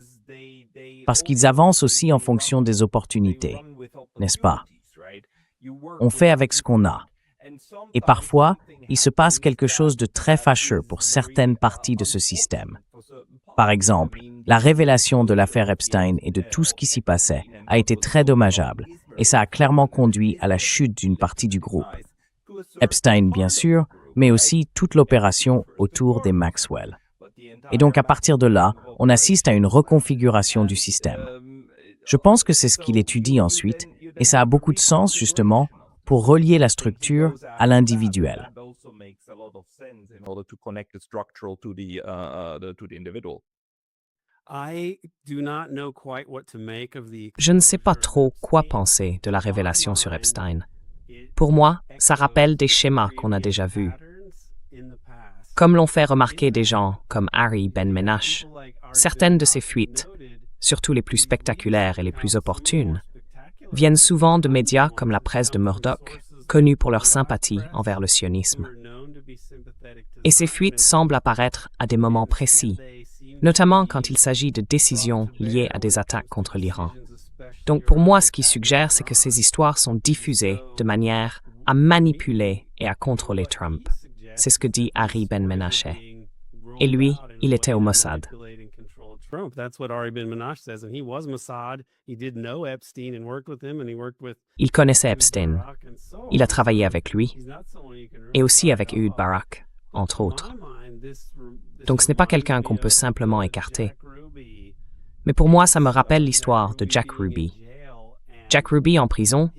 Speaker 1: Parce qu'ils avancent aussi en fonction des opportunités, n'est-ce pas? On fait avec ce qu'on a. Et parfois, il se passe quelque chose de très fâcheux pour certaines parties de ce système. Par exemple, la révélation de l'affaire Epstein et de tout ce qui s'y passait a été très dommageable, et ça a clairement conduit à la chute d'une partie du groupe. Epstein, bien sûr, mais aussi toute l'opération autour des Maxwell. Et donc, à partir de là, on assiste à une reconfiguration du système. Je pense que c'est ce qu'il étudie ensuite, et ça a beaucoup de sens, justement, pour relier la structure à l'individuel.
Speaker 2: Je ne sais pas trop quoi penser de la révélation sur Epstein. Pour moi, ça rappelle des schémas qu'on a déjà vus. Comme l'ont fait remarquer des gens comme Ari Ben-Menashe, certaines de ces fuites, surtout les plus spectaculaires et les plus opportunes, viennent souvent de médias comme la presse de Murdoch, connus pour leur sympathie envers le sionisme. Et ces fuites semblent apparaître à des moments précis, notamment quand il s'agit de décisions liées à des attaques contre l'Iran. Donc pour moi, ce qui suggère, c'est que ces histoires sont diffusées de manière à manipuler et à contrôler Trump. C'est ce que dit Ari Ben-Menashe. Et lui, il était au Mossad. Il connaissait Epstein. Il a travaillé avec lui et aussi avec Ehud Barak, entre autres. Donc ce n'est pas quelqu'un qu'on peut simplement écarter. Mais pour moi, ça me rappelle l'histoire de Jack Ruby. Jack Ruby en prison,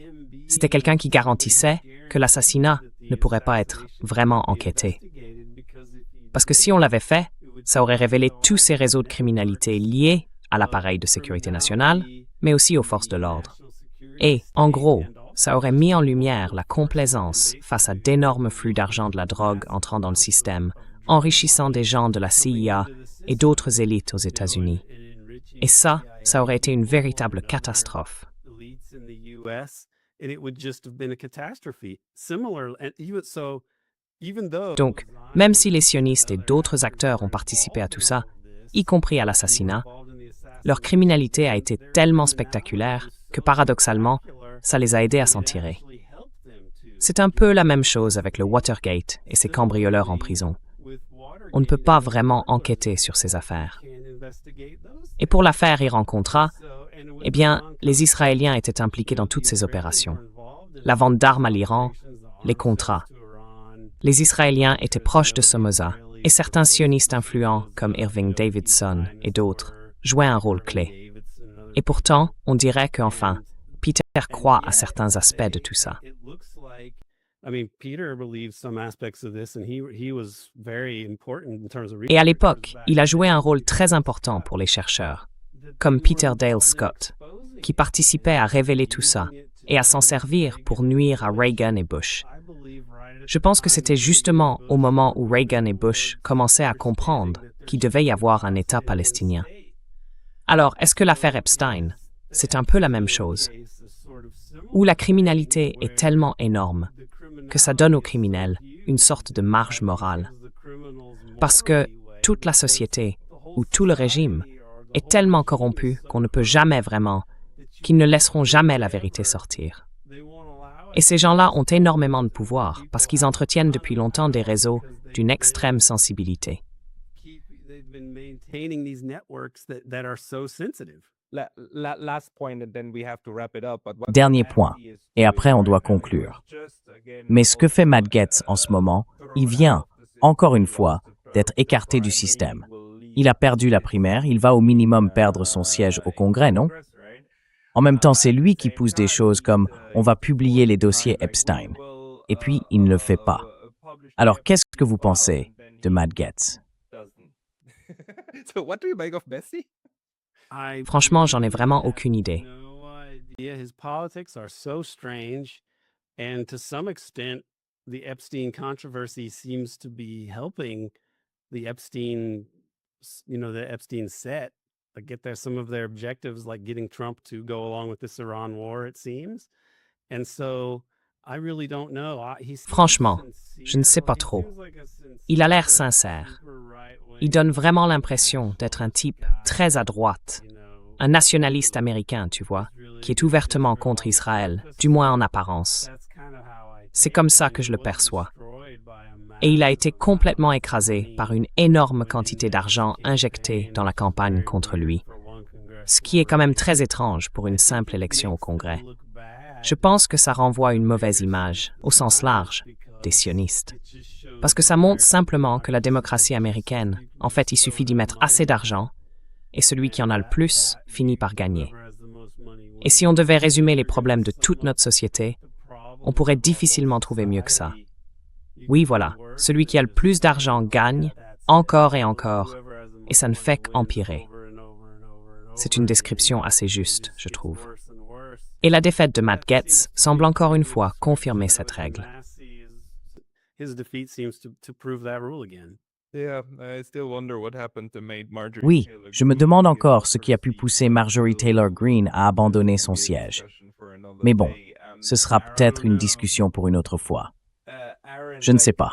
Speaker 2: c'était quelqu'un qui garantissait que l'assassinat ne pourrait pas être vraiment enquêté. Parce que si on l'avait fait, ça aurait révélé tous ces réseaux de criminalité liés à l'appareil de sécurité nationale, mais aussi aux forces de l'ordre. Et, en gros, ça aurait mis en lumière la complaisance face à d'énormes flux d'argent de la drogue entrant dans le système, enrichissant des gens de la CIA et d'autres élites aux États-Unis. Et ça aurait été une véritable catastrophe. Donc, même si les sionistes et d'autres acteurs ont participé à tout ça, y compris à l'assassinat, leur criminalité a été tellement spectaculaire que paradoxalement, ça les a aidés à s'en tirer. C'est un peu la même chose avec le Watergate et ses cambrioleurs en prison. On ne peut pas vraiment enquêter sur ces affaires. Et pour l'affaire Iran-Contra, eh bien, les Israéliens étaient impliqués dans toutes ces opérations. La vente d'armes à l'Iran, les contrats. Les Israéliens étaient proches de Somoza, et certains sionistes influents comme Irving Davidson et d'autres jouaient un rôle clé. Et pourtant, on dirait qu'enfin, Peter croit à certains aspects de tout ça. Et à l'époque, il a joué un rôle très important pour les chercheurs, comme Peter Dale Scott, qui participait à révéler tout ça et à s'en servir pour nuire à Reagan et Bush. Je pense que c'était justement au moment où Reagan et Bush commençaient à comprendre qu'il devait y avoir un État palestinien. Alors, est-ce que l'affaire Epstein, c'est un peu la même chose, où la criminalité est tellement énorme que ça donne aux criminels une sorte de marge morale? Parce que toute la société, ou tout le régime, est tellement corrompu qu'on ne peut jamais vraiment, qu'ils ne laisseront jamais la vérité sortir. Et ces gens-là ont énormément de pouvoir parce qu'ils entretiennent depuis longtemps des réseaux d'une extrême sensibilité.
Speaker 1: Dernier point, et après on doit conclure. Mais ce que fait Matt Gaetz en ce moment, il vient, encore une fois, d'être écarté du système. Il a perdu la primaire, il va au minimum perdre son siège au Congrès, non? En même temps, c'est lui qui pousse des choses comme « on va publier les dossiers Epstein ». Et puis, il ne le fait pas. Alors, qu'est-ce que vous pensez de Matt Gaetz?
Speaker 2: Franchement, j'en ai vraiment aucune idée.
Speaker 3: His politics are so strange, and to some extent, the Epstein controversy seems to be helping the Epstein, the Epstein set, like get there some of their objectives, like getting Trump to go along with this Iran war, it seems. And so, I really don't know.
Speaker 2: Franchement, je ne sais pas trop. Il a l'air sincère. Il donne vraiment l'impression d'être un type très à droite, un nationaliste américain, tu vois, qui est ouvertement contre Israël, du moins en apparence. C'est comme ça que je le perçois. et il a été complètement écrasé par une énorme quantité d'argent injectée dans la campagne contre lui, ce qui est quand même très étrange pour une simple élection au Congrès. Je pense que ça renvoie une mauvaise image, au sens large, des sionistes. Parce que ça montre simplement que la démocratie américaine, en fait, il suffit d'y mettre assez d'argent, et celui qui en a le plus finit par gagner. Et si on devait résumer les problèmes de toute notre société, on pourrait difficilement trouver mieux que ça. Oui, voilà, celui qui a le plus d'argent gagne, encore et encore, et ça ne fait qu'empirer. C'est une description assez juste, je trouve. Et la défaite de Matt Gaetz semble encore une fois confirmer cette règle.
Speaker 1: Oui, je me demande encore ce qui a pu pousser Marjorie Taylor Greene à abandonner son siège. Mais bon, ce sera peut-être une discussion pour une autre fois. Je ne sais pas.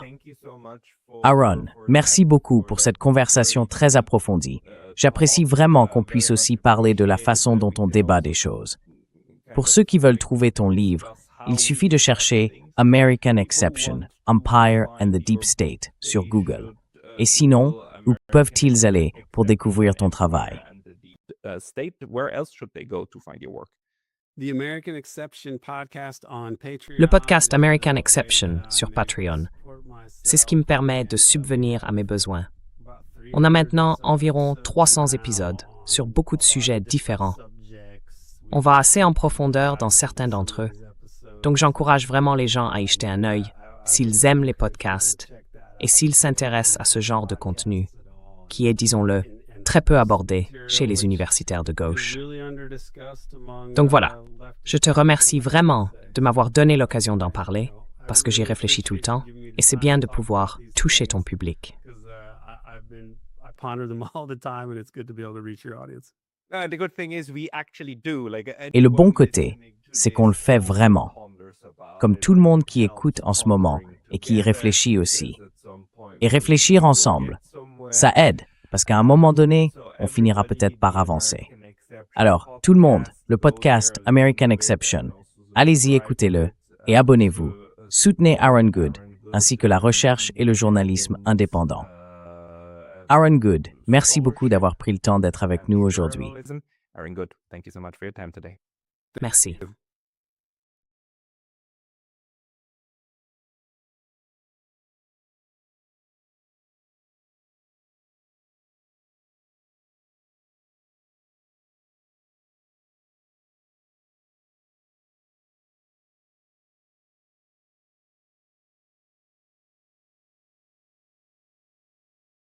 Speaker 1: Aaron, merci beaucoup pour cette conversation très approfondie. J'apprécie vraiment qu'on puisse aussi parler de la façon dont on débat des choses. Pour ceux qui veulent trouver ton livre, il suffit de chercher American Exception, Empire and the Deep State sur Google. Et sinon, où peuvent-ils aller pour découvrir ton travail?
Speaker 2: Le podcast American Exception sur Patreon, c'est ce qui me permet de subvenir à mes besoins. On a maintenant environ 300 épisodes sur beaucoup de sujets différents. On va assez en profondeur dans certains d'entre eux, donc j'encourage vraiment les gens à y jeter un œil s'ils aiment les podcasts et s'ils s'intéressent à ce genre de contenu, qui est, disons-le, très peu abordé chez les universitaires de gauche. Donc voilà, je te remercie vraiment de m'avoir donné l'occasion d'en parler, parce que j'y réfléchis tout le temps, et c'est bien de pouvoir toucher ton public.
Speaker 1: Et le bon côté, c'est qu'on le fait vraiment, comme tout le monde qui écoute en ce moment et qui y réfléchit aussi. Et réfléchir ensemble, ça aide, parce qu'à un moment donné, on finira peut-être par avancer. Alors, tout le monde, le podcast American Exception, allez-y, écoutez-le et abonnez-vous. Soutenez Aaron Good, ainsi que la recherche et le journalisme indépendant. Aaron Good, merci beaucoup d'avoir pris le temps d'être avec nous aujourd'hui.
Speaker 2: Merci.